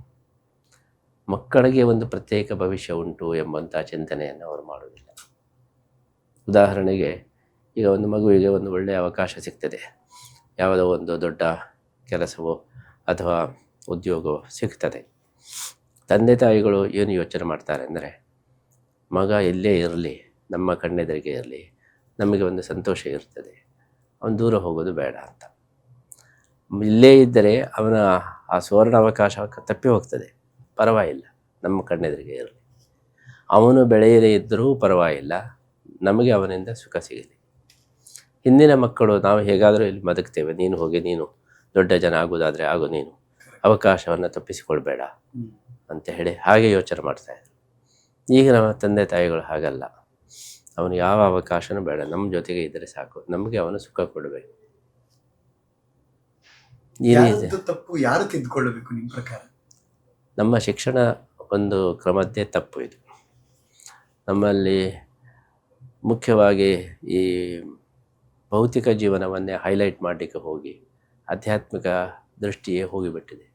ಮಕ್ಕಳಿಗೆ ಒಂದು ಪ್ರತ್ಯೇಕ ಭವಿಷ್ಯ ಉಂಟು ಎಂಬಂಥ ಚಿಂತನೆಯನ್ನು ಅವರು ಮಾಡೋದಿಲ್ಲ. ಉದಾಹರಣೆಗೆ, ಈಗ ಒಂದು ಮಗುವಿಗೆ ಒಂದು ಒಳ್ಳೆಯ ಅವಕಾಶ ಸಿಗ್ತದೆ, ಯಾವುದೋ ಒಂದು ದೊಡ್ಡ ಕೆಲಸವೋ ಅಥವಾ ಉದ್ಯೋಗವೋ ಸಿಗ್ತದೆ. ತಂದೆ ತಾಯಿಗಳು ಏನು ಯೋಚನೆ ಮಾಡ್ತಾರೆ ಅಂದರೆ, ಮಗ ಎಲ್ಲೇ ಇರಲಿ, ನಮ್ಮ ಕಣ್ಣೆದುರಿಗೆ ಇರಲಿ, ನಮಗೆ ಒಂದು ಸಂತೋಷ ಇರ್ತದೆ, ಅವನು ದೂರ ಹೋಗೋದು ಬೇಡ ಅಂತ. ಇಲ್ಲೇ ಇದ್ದರೆ ಅವನ ಆ ಸುವರ್ಣ ಅವಕಾಶ ತಪ್ಪಿ ಹೋಗ್ತದೆ, ಪರವಾಗಿಲ್ಲ, ನಮ್ಮ ಕಣ್ಣೆದುರಿಗೆ ಇರಲಿ. ಅವನು ಬೆಳೆಯದೇ ಇದ್ದರೂ ಪರವಾಗಿಲ್ಲ, ನಮಗೆ ಅವನಿಂದ ಸುಖ ಸಿಗಲಿ. ಹಿಂದಿನ ಮಕ್ಕಳು, ನಾವು ಹೇಗಾದರೂ ಇಲ್ಲಿ ಬದುಕ್ತೇವೆ, ನೀನು ಹೋಗಿ, ನೀನು ದೊಡ್ಡ ಜನ ಆಗೋದಾದರೆ ಆಗು, ನೀನು ಅವಕಾಶವನ್ನು ತಪ್ಪಿಸಿಕೊಳ್ಬೇಡ ಅಂತ ಹೇಳಿ ಹಾಗೆ ಯೋಚನೆ ಮಾಡ್ತಾಯಿದ್ರು. ಈಗ ನಮ್ಮ ತಂದೆ ತಾಯಿಗಳು ಹಾಗಲ್ಲ, ಅವನು ಯಾವ ಅವಕಾಶನೂ ಬೇಡ, ನಮ್ಮ ಜೊತೆಗೆ ಇದ್ದರೆ ಸಾಕು, ನಮಗೆ ಅವನು ಸುಖ ಕೊಡಬೇಕು. ಈ ರೀತಿ ತಪ್ಪು ಯಾರು ತಿದ್ದುಕೊಳ್ಳಬೇಕು ನಿಮ್ಮ ಪ್ರಕಾರ? ನಮ್ಮ ಶಿಕ್ಷಣ ಒಂದು ಕ್ರಮದ್ದೇ ತಪ್ಪು. ಇದು ನಮ್ಮಲ್ಲಿ ಮುಖ್ಯವಾಗಿ ಈ ಭೌತಿಕ ಜೀವನವನ್ನೇ ಹೈಲೈಟ್ ಮಾಡಲಿಕ್ಕೆ ಹೋಗಿ ಆಧ್ಯಾತ್ಮಿಕ ದೃಷ್ಟಿಯೇ ಹೋಗಿಬಿಟ್ಟಿದೆ.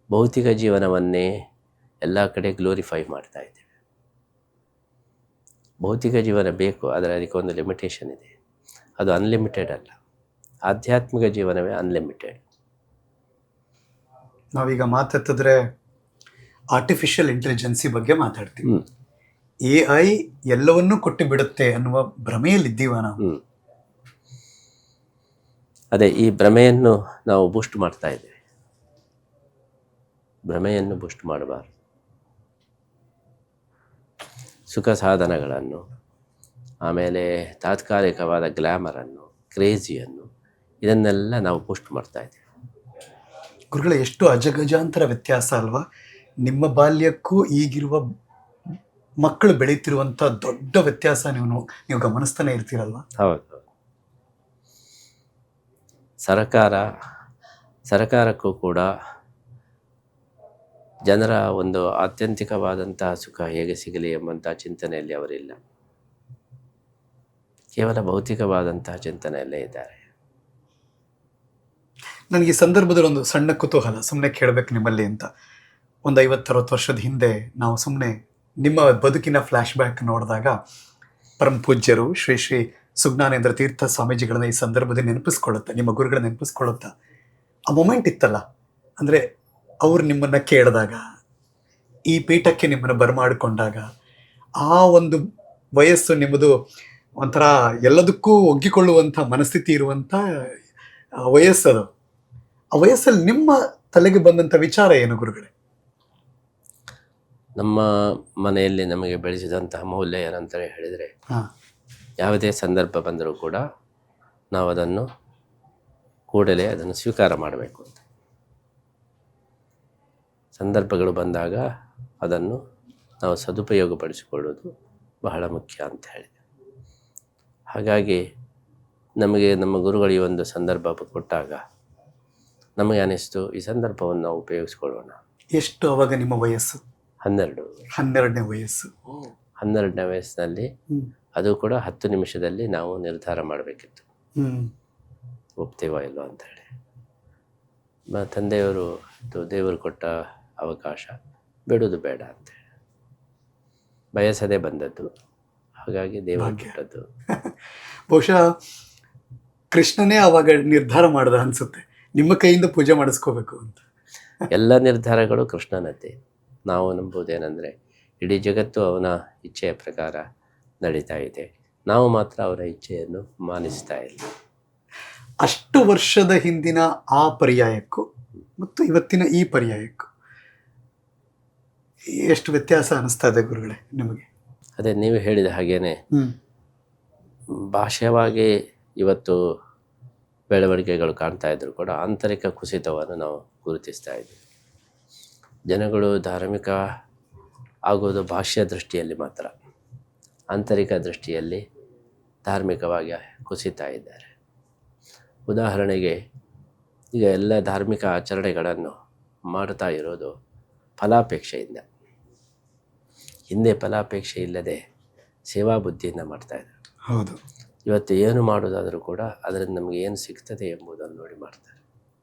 ಭೌತಿಕ ಜೀವನವನ್ನೇ ಎಲ್ಲ ಕಡೆ ಗ್ಲೋರಿಫೈ ಮಾಡ್ತಾ ಇದ್ದೇವೆ. ಭೌತಿಕ ಜೀವನ ಬೇಕು, ಆದರೆ ಅದಕ್ಕೊಂದು ಲಿಮಿಟೇಷನ್ ಇದೆ, ಅದು ಅನ್ಲಿಮಿಟೆಡ್ ಅಲ್ಲ. ಆಧ್ಯಾತ್ಮಿಕ ಜೀವನವೇ ಅನ್ಲಿಮಿಟೆಡ್. ನಾವೀಗ ಮಾತಾಡ್ತಿದ್ರೆ ಆರ್ಟಿಫಿಷಿಯಲ್ ಇಂಟೆಲಿಜೆನ್ಸಿ ಬಗ್ಗೆ ಮಾತಾಡ್ತೀವಿ. AI ಎಲ್ಲವನ್ನೂ ಕೊಟ್ಟು ಬಿಡುತ್ತೆ ಅನ್ನುವ ಭ್ರಮೆಯಲ್ಲಿದ್ದೀವ ನಾವು. ಅದೇ, ಈ ಭ್ರಮೆಯನ್ನು ನಾವು ಬೂಸ್ಟ್ ಮಾಡ್ತಾ ಇದ್ದೇವೆ. ಭ್ರಮೆಯನ್ನು ಬೂಸ್ಟ್ ಮಾಡಬಾರ್ದು. ಸುಖ ಸಾಧನಗಳನ್ನು, ಆಮೇಲೆ ತಾತ್ಕಾಲಿಕವಾದ ಗ್ಲ್ಯಾಮರನ್ನು, ಕ್ರೇಜಿಯನ್ನು, ಇದನ್ನೆಲ್ಲ ನಾವು ಬೂಸ್ಟ್ ಮಾಡ್ತಾ ಇದ್ದೇವೆ. ಗುರುಗಳೇ, ಎಷ್ಟು ಅಜಗಜಾಂತರ ವ್ಯತ್ಯಾಸ ಅಲ್ವಾ? ನಿಮ್ಮ ಬಾಲ್ಯಕ್ಕೂ ಈಗಿರುವ ಮಕ್ಕಳು ಬೆಳೀತಿರುವಂಥ ದೊಡ್ಡ ವ್ಯತ್ಯಾಸ ನೀವು ಗಮನಿಸ್ತಾನೆ ಇರ್ತೀರಲ್ವ? ಹೌದು. ಸರಕಾರಕ್ಕೂ ಕೂಡ ಜನರ ಒಂದು ಆತ್ಯಂತಿಕವಾದಂತಹ ಸುಖ ಹೇಗೆ ಸಿಗಲಿ ಎಂಬಂಥ ಚಿಂತನೆಯಲ್ಲಿ ಅವರಿಲ್ಲ. ಕೇವಲ ಭೌತಿಕವಾದಂತಹ ಚಿಂತನೆಯಲ್ಲೇ ಇದ್ದಾರೆ. ನನಗೆ ಈ ಸಂದರ್ಭದಲ್ಲಿ ಒಂದು ಸಣ್ಣ ಕುತೂಹಲ, ಸುಮ್ಮನೆ ಕೇಳಬೇಕು ನಿಮ್ಮಲ್ಲಿ ಅಂತ. ಒಂದು 50-60 ವರ್ಷದ ಹಿಂದೆ ನಾವು ಸುಮ್ಮನೆ ನಿಮ್ಮ ಬದುಕಿನ ಫ್ಲ್ಯಾಶ್ ಬ್ಯಾಕ್ ನೋಡಿದಾಗ ಪರಮ ಪೂಜ್ಯರು ಶ್ರೀ ಶ್ರೀ ಸುಜ್ಞಾನೇಂದ್ರ ತೀರ್ಥ ಸ್ವಾಮೀಜಿಗಳನ್ನ ಈ ಸಂದರ್ಭದಲ್ಲಿ ನೆನಪಿಸ್ಕೊಳ್ಳುತ್ತಾ, ನಿಮ್ಮ ಗುರುಗಳ ನೆನಪಿಸ್ಕೊಳ್ಳುತ್ತಾ, ಆ ಮೊಮೆಂಟ್ ಇತ್ತಲ್ಲ, ಅಂದರೆ ಅವ್ರು ನಿಮ್ಮನ್ನು ಕೇಳಿದಾಗ, ಈ ಪೀಠಕ್ಕೆ ನಿಮ್ಮನ್ನು ಬರಮಾಡಿಕೊಂಡಾಗ, ಆ ಒಂದು ವಯಸ್ಸು ನಿಮ್ಮದು ಒಂಥರ ಎಲ್ಲದಕ್ಕೂ ಒಗ್ಗಿಕೊಳ್ಳುವಂಥ ಮನಸ್ಥಿತಿ ಇರುವಂಥ ವಯಸ್ಸದು. ಆ ವಯಸ್ಸಲ್ಲಿ ನಿಮ್ಮ ತಲೆಗೆ ಬಂದಂಥ ವಿಚಾರ ಏನು ಗುರುಗಳೇ? ನಮ್ಮ ಮನೆಯಲ್ಲಿ ನಮಗೆ ಬೆಳೆಸಿದಂತಹ ಮೌಲ್ಯ ಏನಂತ ಹೇಳಿದರೆ, ಯಾವುದೇ ಸಂದರ್ಭ ಬಂದರೂ ಕೂಡ ನಾವು ಅದನ್ನು ಕೂಡಲೇ ಅದನ್ನು ಸ್ವೀಕಾರ ಮಾಡಬೇಕು ಅಂತ. ಸಂದರ್ಭಗಳು ಬಂದಾಗ ಅದನ್ನು ನಾವು ಸದುಪಯೋಗಪಡಿಸಿಕೊಳ್ಳೋದು ಬಹಳ ಮುಖ್ಯ ಅಂತ ಹೇಳಿ. ಹಾಗಾಗಿ ನಮಗೆ ನಮ್ಮ ಗುರುಗಳು ಈ ಒಂದು ಸಂದರ್ಭ ಕೊಟ್ಟಾಗ ನಮಗೆ ಅನಿಸ್ತು, ಈ ಸಂದರ್ಭವನ್ನು ನಾವು ಉಪಯೋಗಿಸ್ಕೊಳ್ಳೋಣ. ಎಷ್ಟು ಅವಾಗ ನಿಮ್ಮ ವಯಸ್ಸು? 12ನೇ ವಯಸ್ಸು. 12ನೇ ವಯಸ್ಸಿನಲ್ಲಿ ಅದು ಕೂಡ 10 ನಿಮಿಷದಲ್ಲಿ ನಾವು ನಿರ್ಧಾರ ಮಾಡಬೇಕಿತ್ತು, ಒಪ್ತೇವ ಇಲ್ಲೋ ಅಂಥೇಳಿ. ತಂದೆಯವರು ದೇವರು ಕೊಟ್ಟ ಅವಕಾಶ, ಬಿಡೋದು ಬೇಡ ಅಂತೇಳಿ ಬಯಸದೇ ಬಂದದ್ದು. ಹಾಗಾಗಿ ದೇವರು ಕೊಟ್ಟದ್ದು. ಬಹುಶಃ ಕೃಷ್ಣನೇ ಆವಾಗ ನಿರ್ಧಾರ ಮಾಡ್ದ ಅನ್ಸುತ್ತೆ, ನಿಮ್ಮ ಕೈಯಿಂದ ಪೂಜೆ ಮಾಡಿಸ್ಕೋಬೇಕು ಅಂತ. ಎಲ್ಲ ನಿರ್ಧಾರಗಳು ಕೃಷ್ಣನದ್ದೇ. ನಾವು ನಂಬುವುದೇನೆಂದರೆ, ಇಡೀ ಜಗತ್ತು ಅವನ ಇಚ್ಛೆಯ ಪ್ರಕಾರ ನಡೀತಾ ಇದೆ, ನಾವು ಮಾತ್ರ ಅವರ ಇಚ್ಛೆಯನ್ನು ಮಾನಿಸ್ತಾ ಇಲ್ಲ. ಅಷ್ಟು ವರ್ಷದ ಹಿಂದಿನ ಆ ಪರ್ಯಾಯಕ್ಕೂ ಮತ್ತು ಇವತ್ತಿನ ಈ ಪರ್ಯಾಯಕ್ಕೂ ಎಷ್ಟು ವ್ಯತ್ಯಾಸ ಅನಿಸ್ತಾ ಇದೆ ಗುರುಗಳೇ ನಿಮಗೆ? ಅದೇ, ನೀವು ಹೇಳಿದ ಹಾಗೇನೆ ಭಾಷೆಯಾಗಿ ಇವತ್ತು ಬೆಳವಣಿಗೆಗಳು ಕಾಣ್ತಾ ಇದ್ರು ಕೂಡ ಆಂತರಿಕ ಕುಸಿತವನ್ನು ನಾವು ಗುರುತಿಸ್ತಾ ಇದ್ದೀವಿ. ಜನಗಳು ಧಾರ್ಮಿಕ ಆಗೋದು ಭಾಷ್ಯ ದೃಷ್ಟಿಯಲ್ಲಿ ಮಾತ್ರ, ಆಂತರಿಕ ದೃಷ್ಟಿಯಲ್ಲಿ ಧಾರ್ಮಿಕವಾಗಿ ಕುಸಿತಾ ಇದ್ದಾರೆ. ಉದಾಹರಣೆಗೆ ಈಗ ಎಲ್ಲ ಧಾರ್ಮಿಕ ಆಚರಣೆಗಳನ್ನು ಮಾಡ್ತಾ ಇರೋದು ಫಲಾಪೇಕ್ಷೆಯಿಂದ. ಹಿಂದೆ ಫಲಾಪೇಕ್ಷೆ ಇಲ್ಲದೆ ಸೇವಾ ಬುದ್ಧಿಯಿಂದ ಮಾಡ್ತಾಯಿದ್ದಾರೆ. ಹೌದು. ಇವತ್ತು ಏನು ಮಾಡೋದಾದರೂ ಕೂಡ ಅದರಿಂದ ನಮಗೆ ಏನು ಸಿಗ್ತದೆ ಎಂಬುದನ್ನು ನೋಡಿ ಮಾಡ್ತಾರೆ.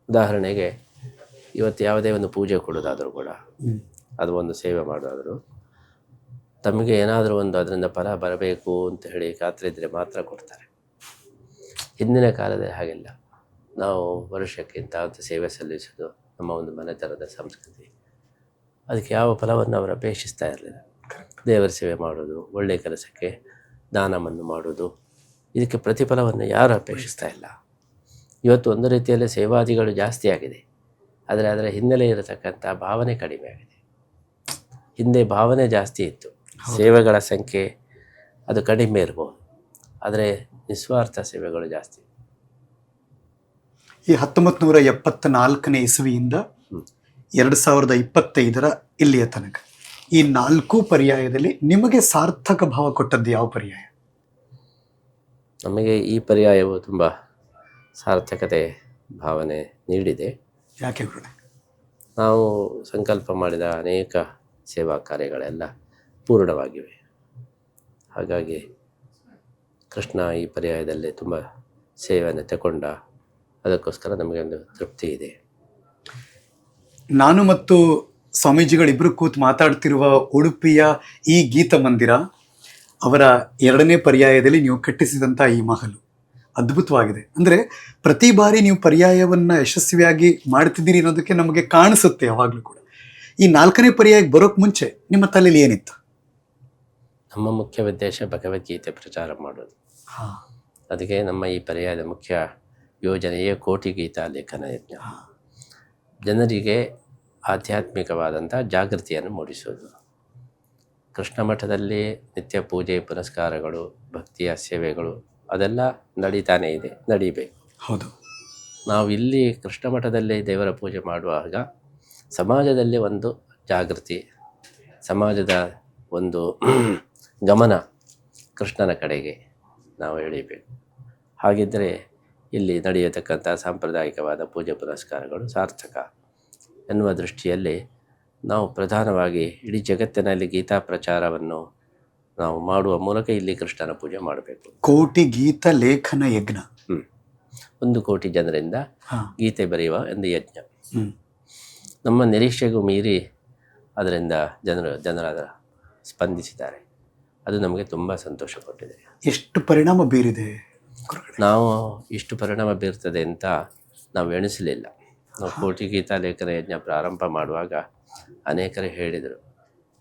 ಉದಾಹರಣೆಗೆ ಇವತ್ತು ಯಾವುದೇ ಒಂದು ಪೂಜೆ ಕೊಡೋದಾದರೂ ಕೂಡ, ಅದು ಒಂದು ಸೇವೆ ಮಾಡೋದಾದರೂ ತಮಗೆ ಏನಾದರೂ ಒಂದು ಅದರಿಂದ ಫಲ ಬರಬೇಕು ಅಂತ ಹೇಳಿ ಖಾತ್ರಿ ಇದ್ದರೆ ಮಾತ್ರ ಕೊಡ್ತಾರೆ. ಹಿಂದಿನ ಕಾಲದಲ್ಲಿ ಹಾಗಿಲ್ಲ. ನಾವು ವರ್ಷಕ್ಕಿಂತ ಅಂತ ಸೇವೆ ಸಲ್ಲಿಸೋದು ನಮ್ಮ ಒಂದು ಮನೆತನದ ಸಂಸ್ಕೃತಿ. ಅದಕ್ಕೆ ಯಾವ ಫಲವನ್ನು ಅವರು ಅಪೇಕ್ಷಿಸ್ತಾ ಇರಲಿಲ್ಲ. ದೇವರ ಸೇವೆ ಮಾಡೋದು, ಒಳ್ಳೆಯ ಕೆಲಸಕ್ಕೆ ದಾನವನ್ನು ಮಾಡೋದು, ಇದಕ್ಕೆ ಪ್ರತಿಫಲವನ್ನು ಯಾರು ಅಪೇಕ್ಷಿಸ್ತಾ ಇಲ್ಲ. ಇವತ್ತು ಒಂದು ರೀತಿಯಲ್ಲಿ ಸೇವಾದಿಗಳು ಜಾಸ್ತಿ ಆಗಿದೆ, ಆದರೆ ಅದರ ಹಿನ್ನೆಲೆ ಇರತಕ್ಕಂಥ ಭಾವನೆ ಕಡಿಮೆ ಆಗಿದೆ. ಹಿಂದೆ ಭಾವನೆ ಜಾಸ್ತಿ ಇತ್ತು, ಸೇವೆಗಳ ಸಂಖ್ಯೆ ಅದು ಕಡಿಮೆ ಇರ್ಬೋದು, ಆದರೆ ನಿಸ್ವಾರ್ಥ ಸೇವೆಗಳು ಜಾಸ್ತಿ. ಈ 1974ನೇ ಇಸವಿಯಿಂದ 2025 ಇಲ್ಲಿಯ ತನಕ ಈ 4 ಪರ್ಯಾಯದಲ್ಲಿ ನಿಮಗೆ ಸಾರ್ಥಕ ಭಾವ ಕೊಟ್ಟದ್ದು ಯಾವ ಪರ್ಯಾಯ? ನಮಗೆ ಈ ಪರ್ಯಾಯವು ತುಂಬ ಸಾರ್ಥಕತೆ ಭಾವನೆ ನೀಡಿದೆ. ಯಾಕೆ ಗುರುಗಳೇ? ನಾವು ಸಂಕಲ್ಪ ಮಾಡಿದ ಅನೇಕ ಸೇವಾ ಕಾರ್ಯಗಳೆಲ್ಲ ಪೂರ್ಣವಾಗಿವೆ. ಹಾಗಾಗಿ ಕೃಷ್ಣ ಈ ಪರ್ಯಾಯದಲ್ಲಿ ತುಂಬ ಸೇವೆಯನ್ನು ತಗೊಂಡ, ಅದಕ್ಕೋಸ್ಕರ ನಮಗೆ ಒಂದು ತೃಪ್ತಿ ಇದೆ. ನಾನು ಮತ್ತು ಸ್ವಾಮೀಜಿಗಳಿಬ್ಬರು ಕೂತು ಮಾತಾಡ್ತಿರುವ ಉಡುಪಿಯ ಈ ಗೀತ ಮಂದಿರ ಅವರ 2ನೇ ಪರ್ಯಾಯದಲ್ಲಿ ನೀವು ಕಟ್ಟಿಸಿದಂಥ ಈ ಮಹಲು ಅದ್ಭುತವಾಗಿದೆ. ಅಂದರೆ ಪ್ರತಿ ಬಾರಿ ನೀವು ಪರ್ಯಾಯವನ್ನು ಯಶಸ್ವಿಯಾಗಿ ಮಾಡ್ತಿದ್ದೀರಿ ಅನ್ನೋದಕ್ಕೆ ನಮಗೆ ಕಾಣಿಸುತ್ತೆ ಯಾವಾಗಲೂ ಕೂಡ. ಈ 4ನೇ ಪರ್ಯಾಯಕ್ಕೆ ಬರೋಕ್ಕೆ ಮುಂಚೆ ನಿಮ್ಮ ತಲೆಯಲ್ಲಿ ಏನಿತ್ತು? ನಮ್ಮ ಮುಖ್ಯ ಉದ್ದೇಶ ಭಗವದ್ಗೀತೆ ಪ್ರಚಾರ ಮಾಡೋದು. ಅದಕ್ಕೆ ನಮ್ಮ ಈ ಪರ್ಯಾಯದ ಮುಖ್ಯ ಯೋಜನೆಯೇ ಕೋಟಿ ಗೀತಾ ಲೇಖನ ಯಜ್ಞ. ಜನರಿಗೆ ಆಧ್ಯಾತ್ಮಿಕವಾದಂಥ ಜಾಗೃತಿಯನ್ನು ಮೂಡಿಸೋದು. ಕೃಷ್ಣ ಮಠದಲ್ಲಿ ನಿತ್ಯ ಪೂಜೆ ಪುನಸ್ಕಾರಗಳು, ಭಕ್ತಿಯ ಸೇವೆಗಳು ಅದೆಲ್ಲ ನಡೀತಾನೇ ಇದೆ, ನಡೀಬೇಕು. ಹೌದು. ನಾವು ಇಲ್ಲಿ ಕೃಷ್ಣ ಮಠದಲ್ಲಿ ದೇವರ ಪೂಜೆ ಮಾಡುವಾಗ ಸಮಾಜದಲ್ಲಿ ಒಂದು ಜಾಗೃತಿ, ಸಮಾಜದ ಒಂದು ಗಮನ ಕೃಷ್ಣನ ಕಡೆಗೆ ನಾವು ಎಳೀಬೇಕು. ಹಾಗಿದ್ದರೆ ಇಲ್ಲಿ ನಡೆಯತಕ್ಕಂಥ ಸಾಂಪ್ರದಾಯಿಕವಾದ ಪೂಜೆ ಪುನಸ್ಕಾರಗಳು ಸಾರ್ಥಕ ಎನ್ನುವ ದೃಷ್ಟಿಯಲ್ಲಿ ನಾವು ಪ್ರಧಾನವಾಗಿ ಇಡೀ ಜಗತ್ತಿನಲ್ಲಿ ಗೀತಾ ಪ್ರಚಾರವನ್ನು ನಾವು ಮಾಡುವ ಮೂಲಕ ಇಲ್ಲಿ ಕೃಷ್ಣನ ಪೂಜೆ ಮಾಡಬೇಕು. ಕೋಟಿ ಗೀತ ಲೇಖನ ಯಜ್ಞ. 1 ಕೋಟಿ ಜನರಿಂದ ಗೀತೆ ಬರೆಯುವ ಒಂದು ಯಜ್ಞ. ನಮ್ಮ ನಿರೀಕ್ಷೆಗೂ ಮೀರಿ ಅದರಿಂದ ಜನರ ಸ್ಪಂದಿಸಿದ್ದಾರೆ. ಅದು ನಮಗೆ ತುಂಬ ಸಂತೋಷ ಕೊಟ್ಟಿದೆ. ಎಷ್ಟು ಪರಿಣಾಮ ಬೀರಿದೆ? ನಾವು ಇಷ್ಟು ಪರಿಣಾಮ ಬೀರ್ತದೆ ಅಂತ ನಾವು ಎಣಿಸಲಿಲ್ಲ. ನಾವು ಕೋಟಿ ಗೀತಾ ಲೇಖನ ಯಜ್ಞ ಪ್ರಾರಂಭ ಮಾಡುವಾಗ ಅನೇಕರು ಹೇಳಿದರು,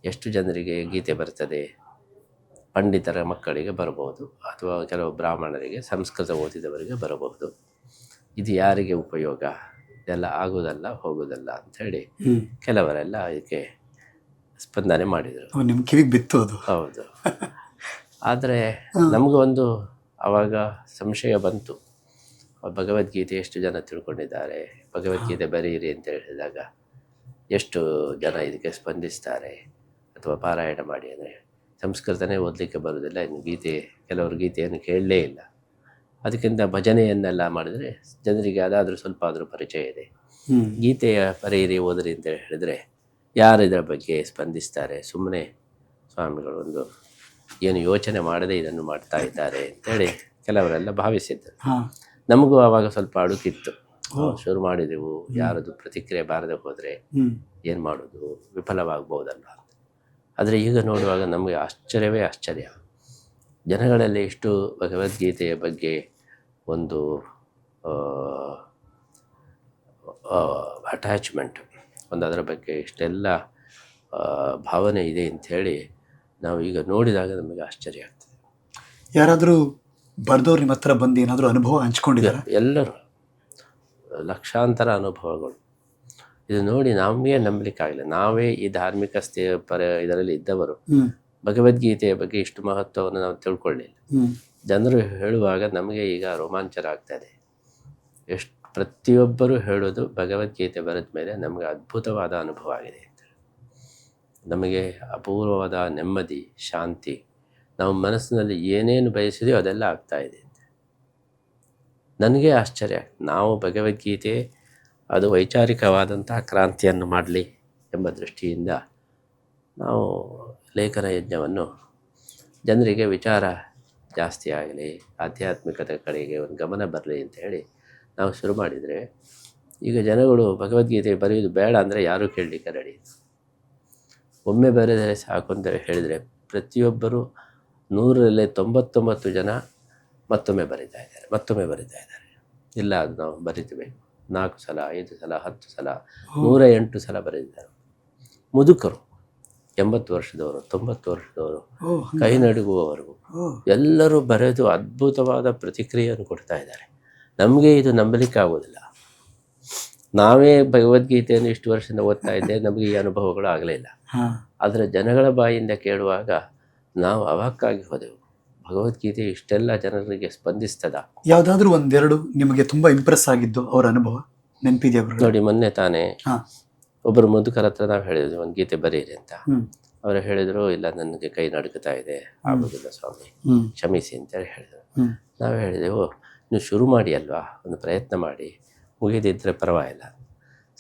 ಎಷ್ಟು ಜನರಿಗೆ ಗೀತೆ ಬರ್ತದೆ? ಪಂಡಿತರ ಮಕ್ಕಳಿಗೆ ಬರಬಹುದು, ಅಥವಾ ಕೆಲವು ಬ್ರಾಹ್ಮಣರಿಗೆ, ಸಂಸ್ಕೃತ ಓದಿದವರಿಗೆ ಬರಬಹುದು. ಇದು ಯಾರಿಗೆ ಉಪಯೋಗ? ಇದೆಲ್ಲ ಆಗೋದಲ್ಲ ಹೋಗೋದಲ್ಲ ಅಂಥೇಳಿ ಕೆಲವರೆಲ್ಲ ಇದಕ್ಕೆ ಸ್ಪಂದನೆ ಮಾಡಿದರು. ನಿಮ್ಮ ಕಿವಿಗೆ ಬಿತ್ತು ಅದು? ಹೌದು. ಆದರೆ ನಮಗೂ ಒಂದು ಆವಾಗ ಸಂಶಯ ಬಂತು, ಭಗವದ್ಗೀತೆ ಎಷ್ಟು ಜನ ತಿಳ್ಕೊಂಡಿದ್ದಾರೆ, ಭಗವದ್ಗೀತೆ ಬರೀರಿ ಅಂತ ಹೇಳಿದಾಗ ಎಷ್ಟು ಜನ ಇದಕ್ಕೆ ಸ್ಪಂದಿಸ್ತಾರೆ, ಅಥವಾ ಪಾರಾಯಣ ಮಾಡಿ. ಅಂದರೆ ಸಂಸ್ಕೃತನೇ ಓದಲಿಕ್ಕೆ ಬರೋದಿಲ್ಲ, ಇನ್ನು ಗೀತೆ, ಕೆಲವರು ಗೀತೆಯನ್ನು ಕೇಳಲೇ ಇಲ್ಲ. ಅದಕ್ಕಿಂತ ಭಜನೆಯನ್ನೆಲ್ಲ ಮಾಡಿದರೆ ಜನರಿಗೆ ಅದಾದರೂ ಸ್ವಲ್ಪ ಆದರೂ ಪರಿಚಯ ಇದೆ. ಗೀತೆಯ ಬರೀರಿ ಓದ್ರಿ ಅಂತ ಹೇಳಿದರೆ ಯಾರು ಇದರ ಬಗ್ಗೆ ಸ್ಪಂದಿಸ್ತಾರೆ? ಸುಮ್ಮನೆ ಸ್ವಾಮಿಗಳು ಒಂದು ಏನು ಯೋಚನೆ ಮಾಡದೆ ಇದನ್ನು ಮಾಡ್ತಾ ಇದ್ದಾರೆ ಅಂತೇಳಿ ಕೆಲವರೆಲ್ಲ ಭಾವಿಸಿದ್ದರು. ನಮಗೂ ಆವಾಗ ಸ್ವಲ್ಪ ಅಡುಕಿತ್ತು. ಶುರು ಮಾಡಿದೆವು, ಯಾರದು ಪ್ರತಿಕ್ರಿಯೆ ಬಾರದೆ ಹೋದರೆ ಏನು ಮಾಡೋದು, ವಿಫಲವಾಗ್ಬೋದಲ್ಲ. ಆದರೆ ಈಗ ನೋಡುವಾಗ ನಮಗೆ ಆಶ್ಚರ್ಯವೇ ಆಶ್ಚರ್ಯ. ಜನಗಳಲ್ಲಿ ಇಷ್ಟು ಭಗವದ್ಗೀತೆಯ ಬಗ್ಗೆ ಒಂದು ಅಟ್ಯಾಚ್ಮೆಂಟ್, ಒಂದು ಅದರ ಬಗ್ಗೆ ಇಷ್ಟೆಲ್ಲ ಭಾವನೆ ಇದೆ ಅಂಥೇಳಿ ನಾವು ಈಗ ನೋಡಿದಾಗ ನಮಗೆ ಆಶ್ಚರ್ಯ ಆಗ್ತದೆ. ಯಾರಾದರೂ ಬರೆದವ್ರು ನಿಮ್ಮ ಹತ್ರ ಬಂದು ಏನಾದರೂ ಅನುಭವ ಹಂಚ್ಕೊಂಡಿದ್ದಾರೆ? ಎಲ್ಲರೂ ಲಕ್ಷಾಂತರ ಅನುಭವಗಳು. ಇದು ನೋಡಿ ನಮಗೆ ನಂಬಲಿಕ್ಕಾಗಲಿಲ್ಲ. ನಾವೇ ಈ ಧಾರ್ಮಿಕ ಇದರಲ್ಲಿ ಇದ್ದವರು ಭಗವದ್ಗೀತೆಯ ಬಗ್ಗೆ ಇಷ್ಟು ಮಹತ್ವವನ್ನು ನಾವು ತಿಳ್ಕೊಳ್ಳಿಲ್ಲ. ಜನರು ಹೇಳುವಾಗ ನಮಗೆ ಈಗ ರೋಮಾಂಚನ ಆಗ್ತದೆ. ಪ್ರತಿಯೊಬ್ಬರು ಹೇಳೋದು ಭಗವದ್ಗೀತೆ ಬರೆದ ಮೇಲೆ ನಮಗೆ ಅದ್ಭುತವಾದ ಅನುಭವ ಆಗಿದೆ ಅಂತ. ನಮಗೆ ಅಪೂರ್ವವಾದ ನೆಮ್ಮದಿ, ಶಾಂತಿ, ನಾವು ಮನಸ್ಸಿನಲ್ಲಿ ಏನೇನು ಬಯಸಿದೆಯೋ ಅದೆಲ್ಲ ಆಗ್ತಾಯಿದೆ. ನನಗೆ ಆಶ್ಚರ್ಯ, ನಾವು ಭಗವದ್ಗೀತೆ ಅದು ವೈಚಾರಿಕವಾದಂತಹ ಕ್ರಾಂತಿಯನ್ನು ಮಾಡಲಿ ಎಂಬ ದೃಷ್ಟಿಯಿಂದ ನಾವು ಲೇಖನ ಯಜ್ಞವನ್ನು ಜನರಿಗೆ ವಿಚಾರ ಜಾಸ್ತಿ ಆಗಲಿ, ಆಧ್ಯಾತ್ಮಿಕತೆ ಕಡೆಗೆ ಒಂದು ಗಮನ ಬರಲಿ ಅಂತ ಹೇಳಿ ನಾವು ಶುರು ಮಾಡಿದರೆ, ಈಗ ಜನಗಳು ಭಗವದ್ಗೀತೆ ಬರೆಯೋದು ಬೇಡ ಅಂದರೆ ಯಾರೂ ಕೇಳಲಿಕ್ಕೆ ರೆಡಿ. ಒಮ್ಮೆ ಬರೆದರೆ ಸಾಕು ಅಂತ ಹೇಳಿದರೆ ಪ್ರತಿಯೊಬ್ಬರು 100ರಲ್ಲಿ 99 ಜನ ಮತ್ತೊಮ್ಮೆ ಬರಿತಾ ಇದ್ದಾರೆ. ಇಲ್ಲ, ಅದು ನಾವು ಬರಿತೀವಿ 4 ಸಲ 5 ಸಲ 10 ಸಲ 108 ಸಲ ಬರೆದಿದ್ದಾರೆ. ಮುದುಕರು, 80 ವರ್ಷದವರು, 90 ವರ್ಷದವರು, ಕೈ ನಡುಗುವವರೆಗೂ ಎಲ್ಲರೂ ಬರೆದು ಅದ್ಭುತವಾದ ಪ್ರತಿಕ್ರಿಯೆಯನ್ನು ಕೊಡ್ತಾ ಇದ್ದಾರೆ. ನಮಗೆ ಇದು ನಂಬಲಿಕ್ಕೆ ಆಗೋದಿಲ್ಲ. ನಾವೇ ಭಗವದ್ಗೀತೆಯನ್ನು ಇಷ್ಟು ವರ್ಷದಿಂದ ಓದ್ತಾ ಇದ್ದೆ, ನಮಗೆ ಈ ಅನುಭವಗಳು ಆಗಲೇ ಇಲ್ಲ. ಆದರೆ ಜನಗಳ ಬಾಯಿಂದ ಕೇಳುವಾಗ ನಾವು ಅವಾಕ್ಕಾಗಿ ಹೋದೆವು. ಭಗವದ್ಗೀತೆ ಇಷ್ಟೆಲ್ಲ ಜನರಿಗೆ ಸ್ಪಂದಿಸ್ತದ? ಯಾವುದಾದ್ರೂ ಒಂದೆರಡು ನಿಮಗೆ ತುಂಬ ಇಂಪ್ರೆಸ್ ಆಗಿದ್ದು ಅವರ ಅನುಭವ ನೆನಪಿದೆಯಾ? ನೋಡಿ, ಮೊನ್ನೆ ತಾನೇ ಒಬ್ಬರು ಮುದುಕರ ಹತ್ರ ನಾವು ಹೇಳಿದ್ವಿ ಒಂದು ಗೀತೆ ಬರೀರಿ ಅಂತ. ಅವರು ಹೇಳಿದರು, ಇಲ್ಲ ನನಗೆ ಕೈ ನಡುಗುತ್ತಾ ಇದೆ, ಆಗೋದಿಲ್ಲ ಸ್ವಾಮಿ, ಕ್ಷಮಿಸಿ ಅಂತೇಳಿ ಹೇಳಿದರು. ನಾವು ಹೇಳಿದೆವು, ನೀವು ಶುರು ಮಾಡಿ ಅಲ್ವಾ, ಒಂದು ಪ್ರಯತ್ನ ಮಾಡಿ, ಮುಗಿದಿದ್ದರೆ ಪರವಾಗಿಲ್ಲ.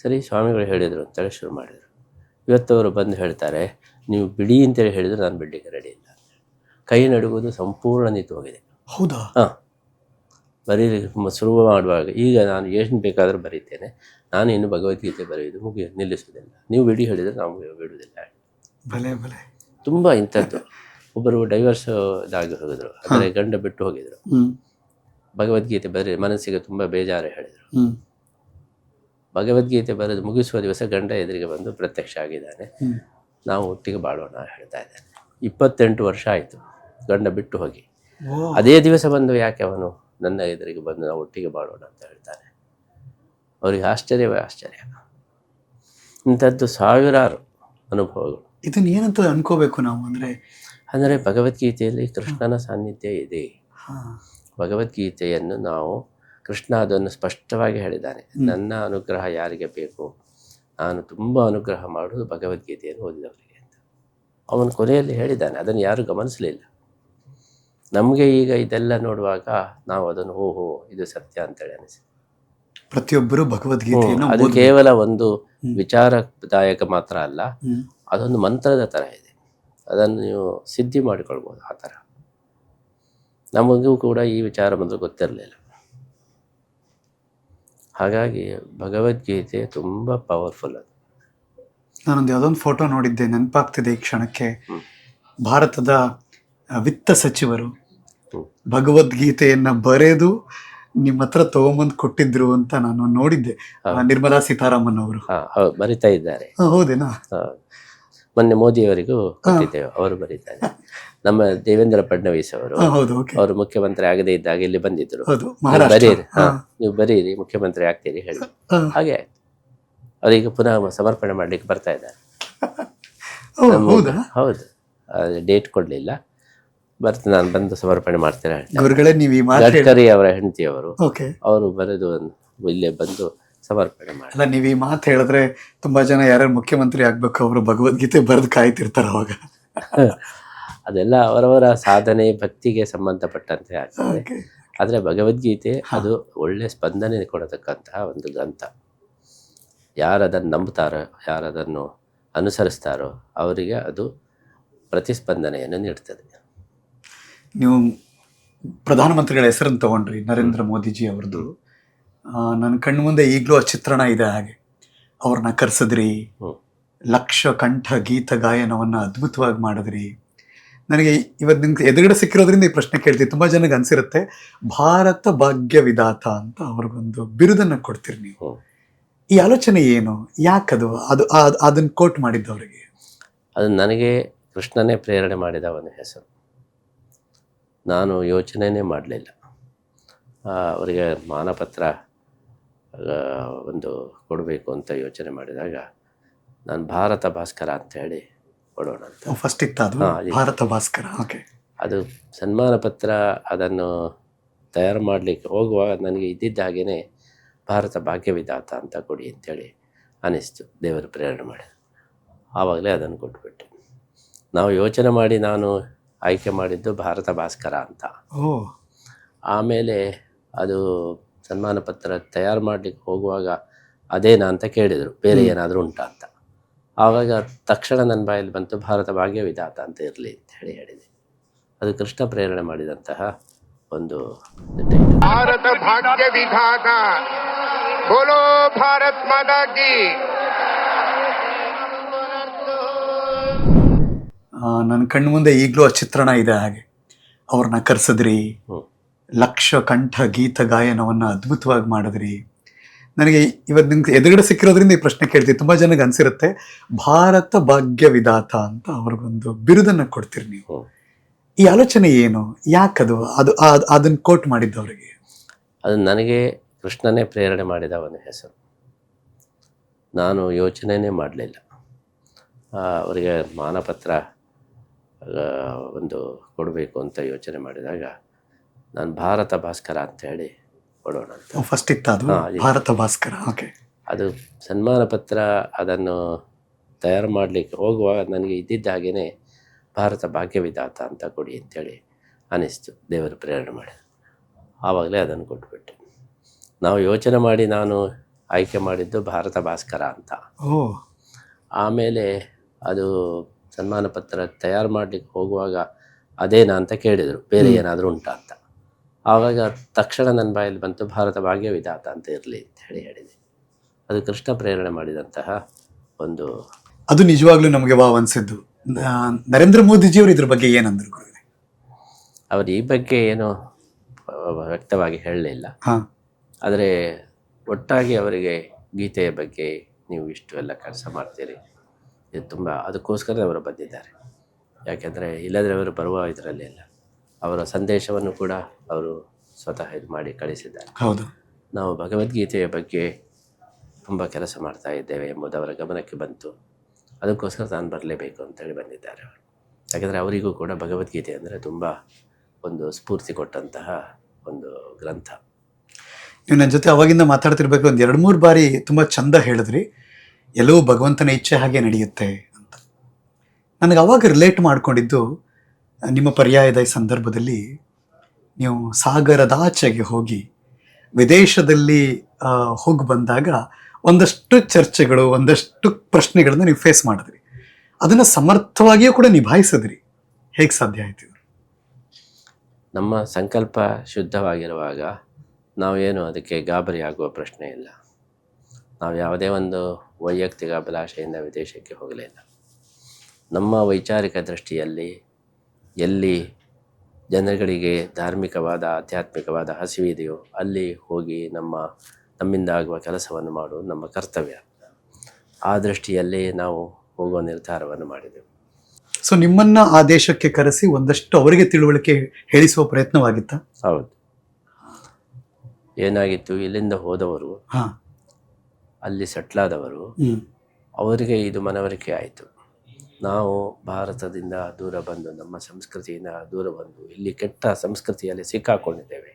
ಸರಿ, ಸ್ವಾಮಿಗಳು ಹೇಳಿದರು ಅಂತೇಳಿ ಶುರು ಮಾಡಿದರು. ಇವತ್ತವರು ಬಂದು ಹೇಳ್ತಾರೆ, ನೀವು ಬಿಡಿ ಅಂತೇಳಿ ಹೇಳಿದ್ರು ನಾನು ಬಿಡಲಿಕ್ಕೆ ರೆಡಿ ಇಲ್ಲ. ಕೈ ನಡುಗುವುದು ಸಂಪೂರ್ಣ ನಿಂತು ಹೋಗಿದೆ. ಹೌದಾ? ಹಾಂ, ಬರೀ ಶುರು ಮಾಡುವಾಗ ಈಗ ನಾನು ಏನು ಬೇಕಾದರೂ ಬರೀತೇನೆ, ನಾನು ಇನ್ನು ಭಗವದ್ಗೀತೆ ಬರೆಯೋದು ನಿಲ್ಲಿಸೋದಿಲ್ಲ. ನೀವು ಬಿಡಿ ಹೇಳಿದರೆ ನಾವು ಬಿಡುವುದಿಲ್ಲ. ಭಲೆ ತುಂಬ ಇಂಥದ್ದು. ಒಬ್ಬರು ಡೈವರ್ಸ್ ಆಗಿ ಹೋಗಿದ್ರು, ಅಂದರೆ ಗಂಡ ಬಿಟ್ಟು ಹೋಗಿದ್ರು. ಭಗವದ್ಗೀತೆ ಬರೀ ಮನಸ್ಸಿಗೆ ತುಂಬ ಬೇಜಾರು ಹೇಳಿದರು. ಭಗವದ್ಗೀತೆ ಬರೆದು ಮುಗಿಸುವ ದಿವಸ ಗಂಡ ಎದುರಿಗೆ ಬಂದು ಪ್ರತ್ಯಕ್ಷ ಆಗಿದ್ದಾನೆ. ನಾವು ಒಟ್ಟಿಗೆ ಬಾಳೋಣ ಹೇಳ್ತಾ ಇದ್ದಾನೆ. 28 ವರ್ಷ ಆಯಿತು ಗಂಡ ಬಿಟ್ಟು ಹೋಗಿ. ಅದೇ ದಿವಸ ಬಂದು ಯಾಕೆ ಅವನು ನನ್ನ ಎದುರಿಗೆ ಬಂದು ನಾವು ಒಟ್ಟಿಗೆ ಬಾಳೋಣ ಅಂತ ಹೇಳ್ತಾನೆ. ಅವರಿಗೆ ಆಶ್ಚರ್ಯವೇ ಆಶ್ಚರ್ಯ. ಇಂಥದ್ದು ಸಾವಿರಾರು ಅನುಭವಗಳು. ಇದನ್ನ ಏನಂತ ಅನ್ಕೋಬೇಕು ನಾವು? ಅಂದರೆ ಭಗವದ್ಗೀತೆಯಲ್ಲಿ ಕೃಷ್ಣನ ಸಾನ್ನಿಧ್ಯ ಇದೆ. ಭಗವದ್ಗೀತೆಯನ್ನು ನಾವು, ಕೃಷ್ಣ ಅದನ್ನು ಸ್ಪಷ್ಟವಾಗಿ ಹೇಳಿದ್ದಾನೆ, ನನ್ನ ಅನುಗ್ರಹ ಯಾರಿಗೆ ಬೇಕು, ನಾನು ತುಂಬ ಅನುಗ್ರಹ ಮಾಡುವುದು ಭಗವದ್ಗೀತೆಯನ್ನು ಓದಿದವರಿಗೆ ಅಂತ ಅವನು ಕೊನೆಯಲ್ಲಿ ಹೇಳಿದ್ದಾನೆ. ಅದನ್ನು ಯಾರೂ ಗಮನಿಸಲಿಲ್ಲ. ನಮಗೆ ಈಗ ಇದೆಲ್ಲ ನೋಡುವಾಗ ನಾವು ಅದನ್ನು ಓಹೋ ಇದು ಸತ್ಯ ಅಂತೇಳಿ ಅನಿಸಿದೆ. ಪ್ರತಿಯೊಬ್ಬರು ಭಗವದ್ಗೀತೆಯನ್ನು ಅದು ಕೇವಲ ಒಂದು ವಿಚಾರದಾಯಕ ಮಾತ್ರ ಅಲ್ಲ, ಅದೊಂದು ಮಂತ್ರದ ಥರ ಇದೆ. ಅದನ್ನು ನೀವು ಸಿದ್ಧಿ ಮಾಡಿಕೊಳ್ಬೋದು. ಆ ಥರ ನಮಗೂ ಕೂಡ ಈ ವಿಚಾರ ಮೊದಲು ಗೊತ್ತಿರಲಿಲ್ಲ. ಹಾಗಾಗಿ ಭಗವದ್ಗೀತೆ ತುಂಬ ಪವರ್ಫುಲ್. ಅದು ನಾನೊಂದು ಯಾವುದೊಂದು ಫೋಟೋ ನೋಡಿದ್ದೆ, ನೆನಪಾಗ್ತಿದೆ ಈ ಕ್ಷಣಕ್ಕೆ. ಭಾರತದ ವಿತ್ತ ಸಚಿವರು ಭಗವದ್ಗೀತೆಯನ್ನ ಬರೆದು ನಿಮ್ಮ ಹತ್ರ ತಗೊಂಬಂದು ಕೊಟ್ಟಿದ್ರು ಅಂತ ನಾನು ನೋಡಿದ್ದೆ. ನಿರ್ಮಲಾ ಸೀತಾರಾಮನ್ ಅವರು ಬರಿತಾ ಇದ್ದಾರೆ. ಹೌದೇನಾ? ಮೊನ್ನೆ ಮೋದಿಯವರಿಗೂ ಕೊಟ್ಟಿದ್ದೇವೆ, ಅವರು ಬರೀತಾರೆ. ನಮ್ಮ ದೇವೇಂದ್ರ ಫಡ್ನವೀಸ್ ಅವರು ಮುಖ್ಯಮಂತ್ರಿ ಆಗದೇ ಇದ್ದಾಗ ಇಲ್ಲಿ ಬಂದಿದ್ರು. ಬರೀರಿ, ನೀವು ಬರೀರಿ, ಮುಖ್ಯಮಂತ್ರಿ ಆಗ್ತೀರಿ ಹೇಳಿ. ಹಾಗೆ ಆಯ್ತು. ಅವರಿಗೆ ಪುನಃ ಸಮರ್ಪಣೆ ಮಾಡ್ಲಿಕ್ಕೆ ಬರ್ತಾ ಇದ್ದಾರೆ. ಹೌದು, ಡೇಟ್ ಕೊಡ್ಲಿಲ್ಲ, ನಾನು ಬಂದು ಸಮರ್ಪಣೆ ಮಾಡ್ತೇನೆ. ಗಡ್ಕರಿ ಅವರ ಹೆಂಡತಿಯವರು, ಅವರು ಬರೆದು ಇಲ್ಲೇ ಬಂದು ಸಮರ್ಪಣೆ ಮಾಡಿ. ಅಲ್ಲ, ನೀವು ಈ ಮಾತು ಹೇಳಿದ್ರೆ ತುಂಬಾ ಜನ ಯಾರ್ಯಾರು ಮುಖ್ಯಮಂತ್ರಿ ಆಗ್ಬೇಕು ಅವರು ಭಗವದ್ಗೀತೆ ಬರೆದು ಕಾಯ್ತಿರ್ತಾರೆ ಅವಾಗ. ಅದೆಲ್ಲ ಅವರವರ ಸಾಧನೆ ಭಕ್ತಿಗೆ ಸಂಬಂಧಪಟ್ಟಂತೆ ಆಗ್ತದೆ. ಆದರೆ ಭಗವದ್ಗೀತೆ ಅದು ಒಳ್ಳೆ ಸ್ಪಂದನೆ ಕೊಡತಕ್ಕಂತಹ ಒಂದು ಗ್ರಂಥ. ಯಾರದನ್ನು ನಂಬುತ್ತಾರೋ, ಯಾರದನ್ನು ಅನುಸರಿಸ್ತಾರೋ ಅವರಿಗೆ ಅದು ಪ್ರತಿಸ್ಪಂದನೆಯನ್ನು ನೀಡ್ತದೆ. ನೀವು ಪ್ರಧಾನಮಂತ್ರಿಗಳ ಹೆಸರನ್ನು ತಗೊಂಡ್ರಿ, ನರೇಂದ್ರ ಮೋದಿಜಿ ಅವ್ರದ್ದು. ನನ್ನ ಕಣ್ಣು ಮುಂದೆ ಈಗಲೂ ಆ ಚಿತ್ರಣ ಇದೆ. ಹಾಗೆ ಅವ್ರನ್ನ ಕರೆಸಿದ್ರಿ, ಲಕ್ಷ ಕಂಠ ಗೀತ ಗಾಯನವನ್ನು ಅದ್ಭುತವಾಗಿ ಮಾಡಿದ್ರಿ. ನನಗೆ ಇವತ್ತು ನಿಮ್ಗೆ ಎದುರುಗಡೆ ಸಿಕ್ಕಿರೋದ್ರಿಂದ ಈ ಪ್ರಶ್ನೆ ಕೇಳ್ತೀವಿ. ತುಂಬ ಜನಕ್ಕೆ ಅನ್ಸಿರುತ್ತೆ, ಭಾರತ ಭಾಗ್ಯ ವಿಧಾತ ಅಂತ ಅವ್ರಿಗೊಂದು ಬಿರುದನ್ನು ಕೊಡ್ತೀರಿ ನೀವು. ಈ ಆಲೋಚನೆ ಏನು? ಯಾಕದು? ಅದನ್ನು ಕೋಟ್ ಮಾಡಿದ್ದವರಿಗೆ ಅದು ನನಗೆ ಕೃಷ್ಣನೇ ಪ್ರೇರಣೆ ಮಾಡಿದ ಒಂದು ಹೆಸರು. ನಾನು ಯೋಚನೆಯೇ ಮಾಡಲಿಲ್ಲ. ಅವರಿಗೆ ಮಾನಪತ್ರ ಒಂದು ಕೊಡಬೇಕು ಅಂತ ಯೋಚನೆ ಮಾಡಿದಾಗ ನಾನು ಭಾರತ ಭಾಸ್ಕರ ಅಂತ ಹೇಳಿ ಕೊಡೋಣ ಅಂತ ಫಸ್ಟ್ ಇತ್ತು. ಅದು ಭಾರತ ಭಾಸ್ಕರ. ಓಕೆ. ಅದು ಸನ್ಮಾನ ಪತ್ರ ಅದನ್ನು ತಯಾರು ಮಾಡಲಿಕ್ಕೆ ಹೋಗುವಾಗ ನನಗೆ ಇದ್ದಿದ್ದ ಹಾಗೆಯೇ ಭಾರತ ಭಾಗ್ಯವಿಧಾತ ಅಂತ ಕೊಡಿ ಅಂತೇಳಿ ಅನ್ನಿಸ್ತು. ದೇವರು ಪ್ರೇರಣೆ ಮಾಡಿ ಆವಾಗಲೇ ಅದನ್ನು ಕೊಟ್ಬಿಟ್ಟೆ. ನಾವು ಯೋಚನೆ ಮಾಡಿ ನಾನು ಆಯ್ಕೆ ಮಾಡಿದ್ದು ಭಾರತ ಭಾಸ್ಕರ ಅಂತ. ಓ, ಆಮೇಲೆ ಅದು ಸನ್ಮಾನ ಪತ್ರ ತಯಾರು ಮಾಡಲಿಕ್ಕೆ ಹೋಗುವಾಗ ಅದೇನಾ ಅಂತ ಕೇಳಿದರು, ಬೇರೆ ಏನಾದರೂ ಉಂಟಾ ಅಂತ. ಆವಾಗ ತಕ್ಷಣ ನನ್ನ ಬಾಯಲ್ಲಿ ಬಂತು ಭಾರತ ಭಾಗ್ಯ ವಿಧಾತ ಅಂತ ಇರಲಿ ಅಂತ ಹೇಳಿದೆ. ಅದು ಕೃಷ್ಣ ಪ್ರೇರಣೆ ಮಾಡಿದಂತಹ ಒಂದು ಟೈಟಲ್. ಭಾರತ ಭಾಗ್ಯ ವಿಧಾತ, ಬೋಲೋ ಭಾರತ್ ಮಾತಾ ಕಿ. ನನ್ನ ಕಣ್ಣು ಮುಂದೆ ಈಗಲೂ ಆ ಚಿತ್ರಣ ಇದೆ. ಹಾಗೆ ಅವ್ರನ್ನ ಕರೆಸಿದ್ರಿ, ಲಕ್ಷ ಕಂಠ ಗೀತ ಗಾಯನವನ್ನ ಅದ್ಭುತವಾಗಿ ಮಾಡಿದ್ರಿ. ನನಗೆ ಇವತ್ತು ನಿಮ್ಗೆ ಎದುರುಗಡೆ ಸಿಕ್ಕಿರೋದ್ರಿಂದ ಈ ಪ್ರಶ್ನೆ ಕೇಳ್ತೀವಿ. ತುಂಬಾ ಜನಕ್ಕೆ ಅನ್ಸಿರುತ್ತೆ ಭಾರತ ಭಾಗ್ಯ ವಿಧಾತ ಅಂತ ಅವ್ರಿಗೊಂದು ಬಿರುದನ್ನ ಕೊಡ್ತೀರಿ ನೀವು. ಈ ಆಲೋಚನೆ ಏನು, ಯಾಕದು ಅದು ಅದನ್ನ ಕೋಟ್ ಮಾಡಿದ್ದವರಿಗೆ? ಅದು ನನಗೆ ಕೃಷ್ಣನೇ ಪ್ರೇರಣೆ ಮಾಡಿದ ಅವನ ಹೆಸರು. ನಾನು ಯೋಚನೆಯೇ ಮಾಡಲಿಲ್ಲ. ಅವರಿಗೆ ಮಾನಪತ್ರ ಒಂದು ಕೊಡಬೇಕು ಅಂತ ಯೋಚನೆ ಮಾಡಿದಾಗ ನಾನು ಭಾರತ ಭಾಸ್ಕರ ಅಂತ ಹೇಳಿ ಕೊಡೋಣ ಅಂತ. ಫಸ್ಟ್ ಇತ್ತು ಅದು ಭಾರತ ಭಾಸ್ಕರ. ಓಕೆ. ಅದು ಸನ್ಮಾನ ಪತ್ರ ಅದನ್ನು ತಯಾರು ಮಾಡಲಿಕ್ಕೆ ಹೋಗುವಾಗ ನನಗೆ ಇದ್ದಿದ್ದ ಹಾಗೆಯೇ ಭಾರತ ಭಾಗ್ಯ ವಿಧಾತ ಅಂತ ಕೊಡಿ ಅಂತೇಳಿ ಅನ್ನಿಸ್ತು, ದೇವರು ಪ್ರೇರಣೆ ಮಾಡಿ. ಆವಾಗಲೇ ಅದನ್ನು ಕೊಟ್ಬಿಟ್ಟೆ. ನಾವು ಯೋಚನೆ ಮಾಡಿ ನಾನು ಆಯ್ಕೆ ಮಾಡಿದ್ದು ಭಾರತ ಭಾಸ್ಕರ ಅಂತ. ಓ, ಆಮೇಲೆ ಅದು ಸನ್ಮಾನ ಪತ್ರ ತಯಾರು ಮಾಡಲಿಕ್ಕೆ ಹೋಗುವಾಗ ಅದೇನಾ ಅಂತ ಕೇಳಿದರು, ಬೇರೆ ಏನಾದರೂ ಉಂಟಾ ಅಂತ. ಆವಾಗ ತಕ್ಷಣ ನನ್ನ ಬಾಯಲ್ಲಿ ಬಂತು ಭಾರತ ಭಾಗ್ಯ ವಿಧಾತ ಅಂತ ಇರಲಿ ಅಂತ ಹೇಳಿದೆ. ಅದು ಕೃಷ್ಣ ಪ್ರೇರಣೆ ಮಾಡಿದಂತಹ ಒಂದು. ಅದು ನಿಜವಾಗ್ಲೂ ನಮಗೆ ವಾವ್ ಅನ್ಸಿದ್ದು. ನರೇಂದ್ರ ಮೋದಿಜಿಯವರು ಇದ್ರ ಬಗ್ಗೆ ಏನಂದ್ರು ಗುರುಗಳೇ? ಅವರು ಈ ಬಗ್ಗೆ ಏನು ವ್ಯಕ್ತವಾಗಿ ಹೇಳಲಿಲ್ಲ. ಆದರೆ ಒಟ್ಟಾಗಿ ಅವರಿಗೆ ಗೀತೆಯ ಬಗ್ಗೆ ನೀವು ಇಷ್ಟು ಎಲ್ಲ ಕೆಲಸ ಮಾಡ್ತೀರಿ, ಇದು ತುಂಬ ಅದಕ್ಕೋಸ್ಕರ ಅವರು ಬಂದಿದ್ದಾರೆ. ಯಾಕೆಂದರೆ ಇಲ್ಲದ್ರೆ ಅವರು ಬರುವ ಇದರಲ್ಲಿ ಇಲ್ಲ. ಅವರ ಸಂದೇಶವನ್ನು ಕೂಡ ಅವರು ಸ್ವತಃ ಇದು ಮಾಡಿ ಕಳಿಸಿದ್ದಾರೆ. ಹೌದು, ನಾವು ಭಗವದ್ಗೀತೆಯ ಬಗ್ಗೆ ತುಂಬ ಕೆಲಸ ಮಾಡ್ತಾ ಇದ್ದೇವೆ ಎಂಬುದು ಅವರ ಗಮನಕ್ಕೆ ಬಂತು. ಅದಕ್ಕೋಸ್ಕರ ನಾನು ಬರಲೇಬೇಕು ಅಂತೇಳಿ ಬಂದಿದ್ದಾರೆ ಅವರು. ಯಾಕೆಂದರೆ ಅವರಿಗೂ ಕೂಡ ಭಗವದ್ಗೀತೆ ಅಂದರೆ ತುಂಬ ಒಂದು ಸ್ಫೂರ್ತಿ ಕೊಟ್ಟಂತಹ ಒಂದು ಗ್ರಂಥ. ನೀವು ನನ್ನ ಜೊತೆ ಅವಾಗಿಂದ ಮಾತಾಡ್ತಿರ್ಬೇಕು, ಒಂದು 2-3 ಬಾರಿ ತುಂಬ ಚಂದ ಹೇಳಿದ್ರಿ, ಎಲ್ಲವೂ ಭಗವಂತನ ಇಚ್ಛೆ ಹಾಗೆ ನಡೆಯುತ್ತೆ ಅಂತ. ನನಗೆ ಅವಾಗ ರಿಲೇಟ್ ಮಾಡ್ಕೊಂಡಿದ್ದು ನಿಮ್ಮ ಪರ್ಯಾಯದ ಈ ಸಂದರ್ಭದಲ್ಲಿ ನೀವು ಸಾಗರದಾಚೆಗೆ ಹೋಗಿ ವಿದೇಶದಲ್ಲಿ ಹೋಗಿ ಬಂದಾಗ ಒಂದಷ್ಟು ಚರ್ಚೆಗಳು, ಒಂದಷ್ಟು ಪ್ರಶ್ನೆಗಳನ್ನ ನೀವು ಫೇಸ್ ಮಾಡಿದ್ರಿ. ಅದನ್ನು ಸಮರ್ಥವಾಗಿಯೂ ಕೂಡ ನಿಭಾಯಿಸಿದ್ರಿ. ಹೇಗೆ ಸಾಧ್ಯ ಆಯ್ತು? ನಮ್ಮ ಸಂಕಲ್ಪ ಶುದ್ಧವಾಗಿರುವಾಗ ನಾವೇನು ಅದಕ್ಕೆ ಗಾಬರಿ ಆಗುವ ಪ್ರಶ್ನೆ ಇಲ್ಲ. ನಾವು ಯಾವುದೇ ಒಂದು ವೈಯಕ್ತಿಕ ಅಭಿಲಾಷೆಯಿಂದ ವಿದೇಶಕ್ಕೆ ಹೋಗಲಿಲ್ಲ. ನಮ್ಮ ವೈಚಾರಿಕ ದೃಷ್ಟಿಯಲ್ಲಿ ಎಲ್ಲಿ ಜನಗಳಿಗೆ ಧಾರ್ಮಿಕವಾದ ಆಧ್ಯಾತ್ಮಿಕವಾದ ಹಸಿವಿದೆಯೋ ಅಲ್ಲಿ ಹೋಗಿ ನಮ್ಮಿಂದ ಆಗುವ ಕೆಲಸವನ್ನು ಮಾಡುವುದು ನಮ್ಮ ಕರ್ತವ್ಯ. ಆ ದೃಷ್ಟಿಯಲ್ಲಿ ನಾವು ಹೋಗುವ ನಿರ್ಧಾರವನ್ನು ಮಾಡಿದೆವು. ಸೊ ನಿಮ್ಮನ್ನ ಆ ದೇಶಕ್ಕೆ ಕರೆಸಿ ಒಂದಷ್ಟು ಅವರಿಗೆ ತಿಳುವಳಿಕೆ ಹೇಳಿಸುವ ಪ್ರಯತ್ನವಾಗಿತ್ತ? ಹೌದು. ಏನಾಗಿತ್ತು, ಇಲ್ಲಿಂದ ಹೋದವರು, ಅಲ್ಲಿ ಸೆಟ್ಲಾದವರು, ಅವರಿಗೆ ಇದು ಮನವರಿಕೆ ಆಯಿತು. ನಾವು ಭಾರತದಿಂದ ದೂರ ಬಂದು, ನಮ್ಮ ಸಂಸ್ಕೃತಿಯಿಂದ ದೂರ ಬಂದು ಇಲ್ಲಿ ಕೆಟ್ಟ ಸಂಸ್ಕೃತಿಯಲ್ಲಿ ಸಿಕ್ಕಾಕೊಂಡಿದ್ದೇವೆ.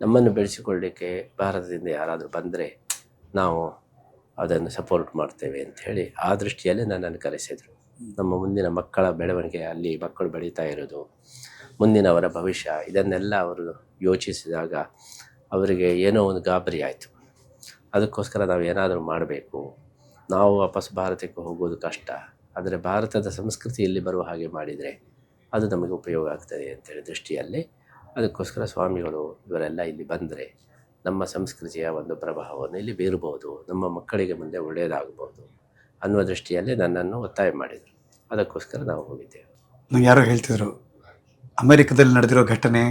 ನಮ್ಮನ್ನು ಬೆಳೆಸಿಕೊಳ್ಳಲಿಕ್ಕೆ ಭಾರತದಿಂದ ಯಾರಾದರೂ ಬಂದರೆ ನಾವು ಅದನ್ನು ಸಪೋರ್ಟ್ ಮಾಡ್ತೇವೆ ಅಂಥೇಳಿ ಆ ದೃಷ್ಟಿಯಲ್ಲಿ ನನ್ನನ್ನು ಕರೆಸಿದರು. ನಮ್ಮ ಮುಂದಿನ ಮಕ್ಕಳ ಬೆಳವಣಿಗೆ, ಅಲ್ಲಿ ಮಕ್ಕಳು ಬೆಳೀತಾ ಇರೋದು, ಮುಂದಿನವರ ಭವಿಷ್ಯ, ಇದನ್ನೆಲ್ಲ ಅವರು ಯೋಚಿಸಿದಾಗ ಅವರಿಗೆ ಏನೋ ಒಂದು ಗಾಬರಿ ಆಯಿತು. ಅದಕ್ಕೋಸ್ಕರ ನಾವು ಏನಾದರೂ ಮಾಡಬೇಕು. ನಾವು ವಾಪಸ್ ಭಾರತಕ್ಕೆ ಹೋಗೋದು ಕಷ್ಟ, ಆದರೆ ಭಾರತದ ಸಂಸ್ಕೃತಿ ಇಲ್ಲಿ ಬರುವ ಹಾಗೆ ಮಾಡಿದರೆ ಅದು ನಮಗೆ ಉಪಯೋಗ ಆಗ್ತದೆ ಅಂತೇಳಿ ದೃಷ್ಟಿಯಲ್ಲಿ ಅದಕ್ಕೋಸ್ಕರ ಸ್ವಾಮಿಗಳು ಇವರೆಲ್ಲ ಇಲ್ಲಿ ಬಂದರೆ ನಮ್ಮ ಸಂಸ್ಕೃತಿಯ ಒಂದು ಪ್ರಭಾವವನ್ನು ಇಲ್ಲಿ ಬೀರ್ಬೋದು, ನಮ್ಮ ಮಕ್ಕಳಿಗೆ ಮುಂದೆ ಒಳ್ಳೆಯದಾಗಬಹುದು ಅನ್ನುವ ದೃಷ್ಟಿಯಲ್ಲಿ ನನ್ನನ್ನು ಒತ್ತಾಯ ಮಾಡಿದರು. ಅದಕ್ಕೋಸ್ಕರ ನಾವು ಹೋಗಿದ್ದೇವೆ. ನಂಗೆ ಯಾರೋ ಹೇಳ್ತಿದ್ರು, ಅಮೆರಿಕದಲ್ಲಿ ನಡೆದಿರೋ ಘಟನೆ,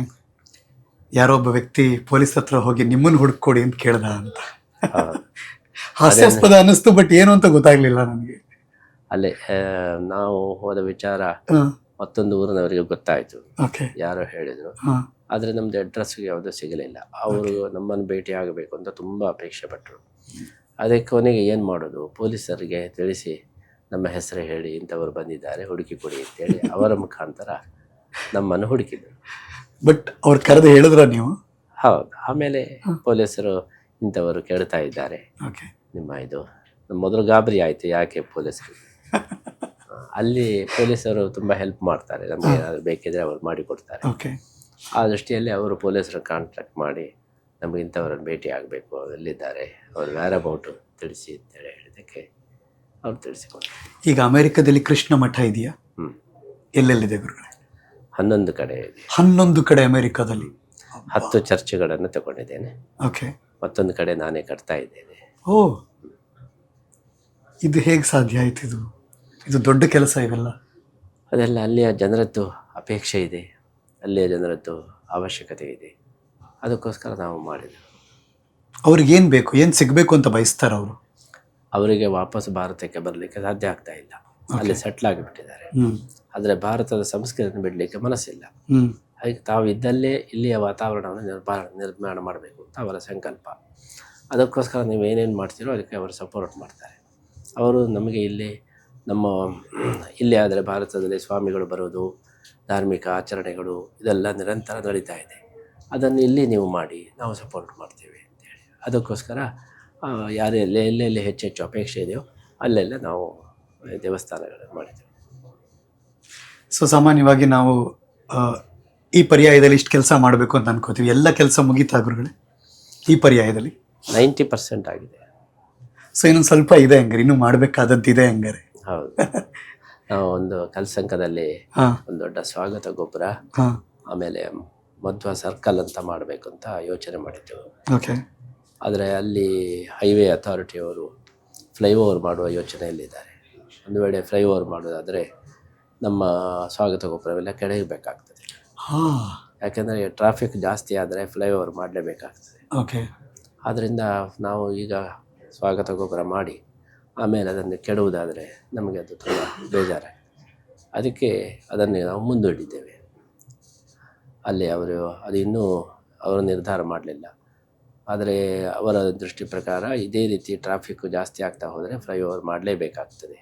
ಯಾರೋ ಒಬ್ಬ ವ್ಯಕ್ತಿ ಪೊಲೀಸ್ ಹತ್ರ ಹೋಗಿ ನಿಮ್ಮನ್ನು ಹುಡುಕೊಡಿ ಅಂತ ಕೇಳ್ದ ಅಂತ. ಹಾಸ್ಯಾಸ್ಪದ ಅನ್ನಿಸ್ತು, ಬಟ್ ಏನು ಅಂತ ಗೊತ್ತಾಗ್ಲಿಲ್ಲ ನನಗೆ. ಅಲ್ಲೇ ನಾವು ಹೋದ ವಿಚಾರ ಮತ್ತೊಂದು ಊರಿನವರಿಗೆ ಗೊತ್ತಾಯಿತು, ಯಾರೋ ಹೇಳಿದರು. ಆದರೆ ನಮ್ಮದು ಅಡ್ರೆಸ್ಗೆ ಯಾವುದೂ ಸಿಗಲಿಲ್ಲ. ಅವರು ನಮ್ಮನ್ನು ಭೇಟಿ ಆಗಬೇಕು ಅಂತ ತುಂಬ ಅಪೇಕ್ಷೆ ಪಟ್ಟರು. ಅದಕ್ಕೆ ಕೊನೆಗೆ ಏನು ಮಾಡೋದು, ಪೊಲೀಸರಿಗೆ ತಿಳಿಸಿ ನಮ್ಮ ಹೆಸರು ಹೇಳಿ ಇಂಥವರು ಬಂದಿದ್ದಾರೆ ಹುಡುಕಿ ಕೊಡಿ ಅಂತೇಳಿ ಅವರ ಮುಖಾಂತರ ನಮ್ಮನ್ನು ಹುಡುಕಿದರು. ಬಟ್ ಅವ್ರು ಕರೆದು ಹೇಳಿದ್ರ ನೀವು? ಹೌದು. ಆಮೇಲೆ ಪೊಲೀಸರು ಇಂಥವರು ಕೇಳ್ತಾ ಇದ್ದಾರೆ ನಿಮ್ಮ ಇದು. ಮೊದಲು ಗಾಬರಿ ಆಯಿತು, ಯಾಕೆ ಪೊಲೀಸರು ಅಲ್ಲಿ ಪೊಲೀಸರು ತುಂಬ ಹೆಲ್ಪ್ ಮಾಡ್ತಾರೆ, ನಮಗೆ ಏನಾದರೂ ಬೇಕಿದ್ರೆ ಅವ್ರು ಮಾಡಿಕೊಡ್ತಾರೆ. ಓಕೆ. ಆ ದೃಷ್ಟಿಯಲ್ಲಿ ಅವರು ಪೊಲೀಸರು ಕಾಂಟ್ಯಾಕ್ಟ್ ಮಾಡಿ ನಮಗೆ ಇಂಥವ್ರನ್ನ ಭೇಟಿ ಆಗಬೇಕು, ಅವ್ರು ಎಲ್ಲಿದ್ದಾರೆ, ಅವ್ರ ವ್ಯಾರ್ ಅಬೌಟು ತಿಳಿಸಿ ಅಂತೇಳಿ ಹೇಳಿದ್ದಕ್ಕೆ ಅವ್ರು ತಿಳಿಸಿಕೊಡ್ತಾರೆ. ಈಗ ಅಮೆರಿಕದಲ್ಲಿ ಕೃಷ್ಣ ಮಠ ಇದೆಯಾ? ಎಲ್ಲೆಲ್ಲಿದೆ ಗುರುಗಳೇ? 11 ಕಡೆ ಇದೆ. 11 ಕಡೆ ಅಮೆರಿಕದಲ್ಲಿ? 10 ಚರ್ಚ್ಗಳನ್ನು ತಗೊಂಡಿದ್ದೇನೆ. ಓಕೆ. ಮತ್ತೊಂದು ಕಡೆ ನಾನೇ ಕಟ್ತಾ ಇದ್ದೇನೆ. ಓ, ಇದು ಹೇಗೆ ಸಾಧ್ಯ ಆಯ್ತು? ಇದು ದೊಡ್ಡ ಕೆಲಸ ಇವೆಲ್ಲ. ಅದೆಲ್ಲ ಅಲ್ಲಿಯ ಜನರದ್ದು ಅಪೇಕ್ಷೆ ಇದೆ, ಅಲ್ಲಿಯ ಜನರದ್ದು ಅವಶ್ಯಕತೆ ಇದೆ, ಅದಕ್ಕೋಸ್ಕರ ನಾವು ಮಾಡಿದ್ವಿ. ಅವ್ರಿಗೇನು ಬೇಕು, ಏನು ಸಿಗಬೇಕು ಅಂತ ಬಯಸ್ತಾರೆ ಅವರು? ಅವರಿಗೆ ವಾಪಸ್ ಭಾರತಕ್ಕೆ ಬರಲಿಕ್ಕೆ ಸಾಧ್ಯ ಆಗ್ತಾ ಇಲ್ಲ, ಅಲ್ಲಿ ಸೆಟ್ಲ್ ಆಗಿಬಿಟ್ಟಿದ್ದಾರೆ. ಆದರೆ ಭಾರತದ ಸಂಸ್ಕೃತಿಯನ್ನು ಬಿಡಲಿಕ್ಕೆ ಮನಸ್ಸಿಲ್ಲ. ಹಾಗೆ ತಾವು ಇದ್ದಲ್ಲೇ ಇಲ್ಲಿಯ ವಾತಾವರಣವನ್ನು ನಿರ್ಮಾಣ ಮಾಡಬೇಕು ಅಂತ ಅವರ ಸಂಕಲ್ಪ. ಅದಕ್ಕೋಸ್ಕರ ನೀವು ಏನೇನು ಮಾಡ್ತೀರೋ ಅದಕ್ಕೆ ಅವರು ಸಪೋರ್ಟ್ ಮಾಡ್ತಾರೆ. ಅವರು ನಮಗೆ ಇಲ್ಲಿ ಆದರೆ ಭಾರತದಲ್ಲಿ ಸ್ವಾಮಿಗಳು ಬರೋದು, ಧಾರ್ಮಿಕ ಆಚರಣೆಗಳು ಇದೆಲ್ಲ ನಿರಂತರ ನಡೀತಾ ಇದೆ, ಅದನ್ನು ಇಲ್ಲಿ ನೀವು ಮಾಡಿ, ನಾವು ಸಪೋರ್ಟ್ ಮಾಡ್ತೀವಿ ಅಂತೇಳಿ. ಅದಕ್ಕೋಸ್ಕರ ಯಾರು ಎಲ್ಲೆಲ್ಲಿ ಹೆಚ್ಚೆಚ್ಚು ಅಪೇಕ್ಷೆ ಇದೆಯೋ ಅಲ್ಲೆಲ್ಲ ನಾವು ದೇವಸ್ಥಾನಗಳನ್ನು ಮಾಡಿದ್ದೇವೆ. ಸೊ ಸಾಮಾನ್ಯವಾಗಿ ನಾವು ಈ ಪರ್ಯಾಯದಲ್ಲಿ ಇಷ್ಟು ಕೆಲಸ ಮಾಡಬೇಕು ಅಂತ ಅನ್ಕೋತೀವಿ. ಎಲ್ಲ ಕೆಲಸ ಮುಗೀತಾ ಗುರುಗಳೇ ಈ ಪರ್ಯಾಯದಲ್ಲಿ? 90% ಆಗಿದೆ. ಸೊ ಇನ್ನೊಂದು ಸ್ವಲ್ಪ ಇದೆ ಹಂಗಾರೆ, ಇನ್ನೂ ಮಾಡಬೇಕಾದದ್ದಿದೆ ಹಂಗಾರೆ? ಹೌದು. ನಾವು ಒಂದು ಕಲ್ಸಂಕದಲ್ಲಿ ಒಂದು ದೊಡ್ಡ ಸ್ವಾಗತ ಗೋಪುರ, ಆಮೇಲೆ ಮಧ್ವ ಸರ್ಕಲ್ ಅಂತ ಮಾಡಬೇಕು ಅಂತ ಯೋಚನೆ ಮಾಡಿದ್ದೆವು. ಓಕೆ. ಆದರೆ ಅಲ್ಲಿ ಹೈವೇ ಅಥಾರಿಟಿಯವರು ಫ್ಲೈಓವರ್ ಮಾಡುವ ಯೋಚನೆಯಲ್ಲಿದ್ದಾರೆ. ಒಂದು ವೇಳೆ ಫ್ಲೈಓವರ್ ಮಾಡೋದಾದರೆ ನಮ್ಮ ಸ್ವಾಗತ ಗೋಪುರವೆಲ್ಲ ಕೆಡಗಬೇಕಾಗ್ತದೆ. ಯಾಕೆಂದರೆ ಟ್ರಾಫಿಕ್ ಜಾಸ್ತಿ ಆದರೆ ಫ್ಲೈಓವರ್ ಮಾಡಲೇಬೇಕಾಗ್ತದೆ. ಓಕೆ. ಆದ್ದರಿಂದ ನಾವು ಈಗ ಸ್ವಾಗತ ಗೋಪುರ ಮಾಡಿ ಆಮೇಲೆ ಅದನ್ನು ಕೆಡುವುದಾದರೆ ನಮಗೆ ಅದು ತುಂಬ ಬೇಜಾರಾಗಿದೆ. ಅದಕ್ಕೆ ಅದನ್ನು ನಾವು ಮುಂದೂಡಿದ್ದೇವೆ. ಅಲ್ಲಿ ಅದು ಇನ್ನೂ ಅವರು ನಿರ್ಧಾರ ಮಾಡಲಿಲ್ಲ. ಆದರೆ ಅವರ ದೃಷ್ಟಿ ಪ್ರಕಾರ ಇದೇ ರೀತಿ ಟ್ರಾಫಿಕ್ಕು ಜಾಸ್ತಿ ಆಗ್ತಾ ಹೋದರೆ ಫ್ಲೈಓವರ್ ಮಾಡಲೇಬೇಕಾಗ್ತದೆ.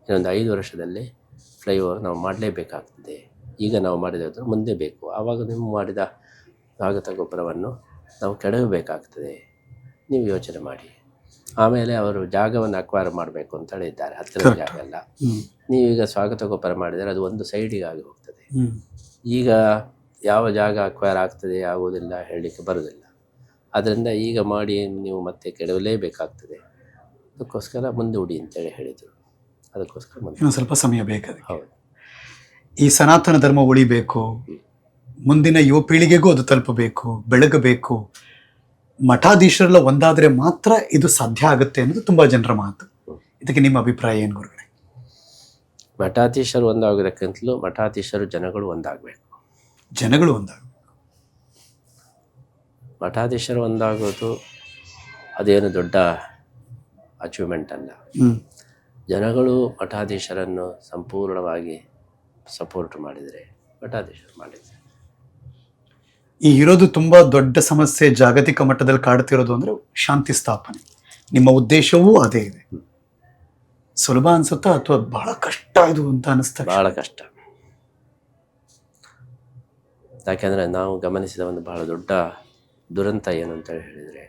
ಇನ್ನೊಂದು 5 ವರ್ಷದಲ್ಲಿ ಫ್ಲೈಓವರ್ ನಾವು ಮಾಡಲೇಬೇಕಾಗ್ತದೆ. ಈಗ ನಾವು ಮಾಡಿದ್ರೆ ಮುಂದೆ ಬೇಕು, ಆವಾಗ ನೀವು ಮಾಡಿದ ಸ್ವಾಗತ ಗೊಬ್ಬರವನ್ನು ನಾವು ಕೆಡವಬೇಕಾಗ್ತದೆ, ನೀವು ಯೋಚನೆ ಮಾಡಿ. ಆಮೇಲೆ ಅವರು ಜಾಗವನ್ನು ಅಕ್ವೈರ್ ಮಾಡಬೇಕು ಅಂತ ಹೇಳಿದ್ದಾರೆ, ಹತ್ತಿರದ ಜಾಗ ಎಲ್ಲ. ನೀವೀಗ ಸ್ವಾಗತ ಗೊಬ್ಬರ ಮಾಡಿದರೆ ಅದು ಒಂದು ಸೈಡಿಗಾಗಿ ಹೋಗ್ತದೆ. ಈಗ ಯಾವ ಜಾಗ ಅಕ್ವೈರ್ ಆಗ್ತದೆ ಆಗುವುದಿಲ್ಲ ಹೇಳಲಿಕ್ಕೆ ಬರೋದಿಲ್ಲ. ಅದರಿಂದ ಈಗ ಮಾಡಿ ನೀವು ಮತ್ತೆ ಕೆಡವಲೇಬೇಕಾಗ್ತದೆ. ಅದಕ್ಕೋಸ್ಕರ ಮುಂದೂಡಿ ಅಂತೇಳಿ ಹೇಳಿದರು. ಅದಕ್ಕೋಸ್ಕರ ಇನ್ನೂ ಸ್ವಲ್ಪ ಸಮಯ ಬೇಕಾದ. ಹೌದು. ಈ ಸನಾತನ ಧರ್ಮ ಉಳಿಬೇಕು, ಮುಂದಿನ ಯುವ ಪೀಳಿಗೆಗೂ ಅದು ತಲುಪಬೇಕು, ಬೆಳಗಬೇಕು, ಮಠಾಧೀಶರೆಲ್ಲ ಒಂದಾದರೆ ಮಾತ್ರ ಇದು ಸಾಧ್ಯ ಆಗುತ್ತೆ ಅನ್ನೋದು ತುಂಬ ಜನರ ಮಾತು. ಇದಕ್ಕೆ ನಿಮ್ಮ ಅಭಿಪ್ರಾಯ ಏನು ಗುರುಗಳೇ? ಮಠಾಧೀಶರು ಒಂದಾಗೋದಕ್ಕಿಂತಲೂ ಮಠಾಧೀಶರು ಜನಗಳು ಒಂದಾಗಬೇಕು. ಜನಗಳು ಒಂದಾಗಬೇಕು. ಮಠಾಧೀಶರು ಒಂದಾಗೋದು ಅದೇನು ದೊಡ್ಡ ಅಚೀವ್ಮೆಂಟ್ ಅಲ್ಲ. ಜನಗಳು ಮಠಾಧೀಶರನ್ನು ಸಂಪೂರ್ಣವಾಗಿ ಸಪೋರ್ಟ್ ಮಾಡಿದರೆ ಮಠಾಧೀಶರು ಮಾಡಿದರೆ. ಈ ಇರೋದು ತುಂಬ ದೊಡ್ಡ ಸಮಸ್ಯೆ ಜಾಗತಿಕ ಮಟ್ಟದಲ್ಲಿ ಕಾಡ್ತಿರೋದು ಅಂದರೆ ಶಾಂತಿ ಸ್ಥಾಪನೆ. ನಿಮ್ಮ ಉದ್ದೇಶವೂ ಅದೇ ಇದೆ. ಸುಲಭ ಅನ್ಸುತ್ತಾ ಅಥವಾ ಬಹಳ ಕಷ್ಟ ಇದು ಅಂತ ಅನಿಸ್ತಾ? ಬಹಳ ಕಷ್ಟ. ಯಾಕೆಂದರೆ ನಾವು ಗಮನಿಸಿದ ಒಂದು ಬಹಳ ದೊಡ್ಡ ದುರಂತ ಏನು ಅಂತ ಹೇಳಿದರೆ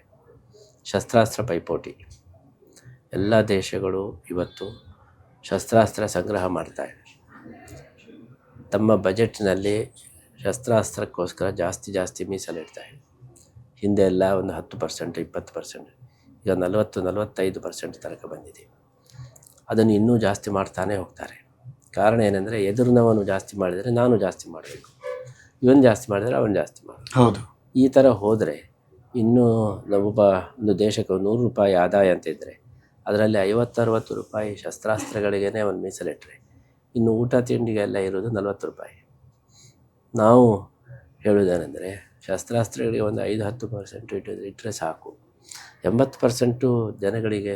ಶಸ್ತ್ರಾಸ್ತ್ರ ಪೈಪೋಟಿ. ಎಲ್ಲ ದೇಶಗಳು ಇವತ್ತು ಶಸ್ತ್ರಾಸ್ತ್ರ ಸಂಗ್ರಹ ಮಾಡ್ತಾಯಿವೆ. ತಮ್ಮ ಬಜೆಟ್ನಲ್ಲಿ ಶಸ್ತ್ರಾಸ್ತ್ರಕ್ಕೋಸ್ಕರ ಜಾಸ್ತಿ ಮೀಸಲಿಡ್ತಾರೆ. ಹಿಂದೆ ಎಲ್ಲ ಒಂದು 10%, 20%, ಈಗ 40-45% ತನಕ ಬಂದಿದೆ. ಅದನ್ನು ಇನ್ನೂ ಜಾಸ್ತಿ ಮಾಡ್ತಾನೆ ಹೋಗ್ತಾರೆ. ಕಾರಣ ಏನೆಂದರೆ ಎದುರಿನವನು ಜಾಸ್ತಿ ಮಾಡಿದರೆ ನಾನು ಜಾಸ್ತಿ ಮಾಡಬೇಕು, ಇವನು ಜಾಸ್ತಿ ಮಾಡಿದರೆ ಅವನು ಜಾಸ್ತಿ ಮಾಡಬೇಕು. ಹೌದು. ಈ ಥರ ಹೋದರೆ ಇನ್ನೂ ಒಂದು ದೇಶಕ್ಕೆ ₹100 ಆದಾಯ ಅಂತ ಇದ್ದರೆ ಅದರಲ್ಲಿ 50-60 ರೂಪಾಯಿ ಶಸ್ತ್ರಾಸ್ತ್ರಗಳಿಗೇ ಅವನು ಮೀಸಲಿಟ್ಟರೆ ಇನ್ನು ಊಟ ತಿಂಡಿಗೆಲ್ಲ ಇರೋದು ₹40. ನಾವು ಹೇಳುವುದೇನೆಂದರೆ ಶಸ್ತ್ರಾಸ್ತ್ರಗಳಿಗೆ ಒಂದು 5-10% ಇಟ್ಟರೆ ಸಾಕು. 80% ಜನಗಳಿಗೆ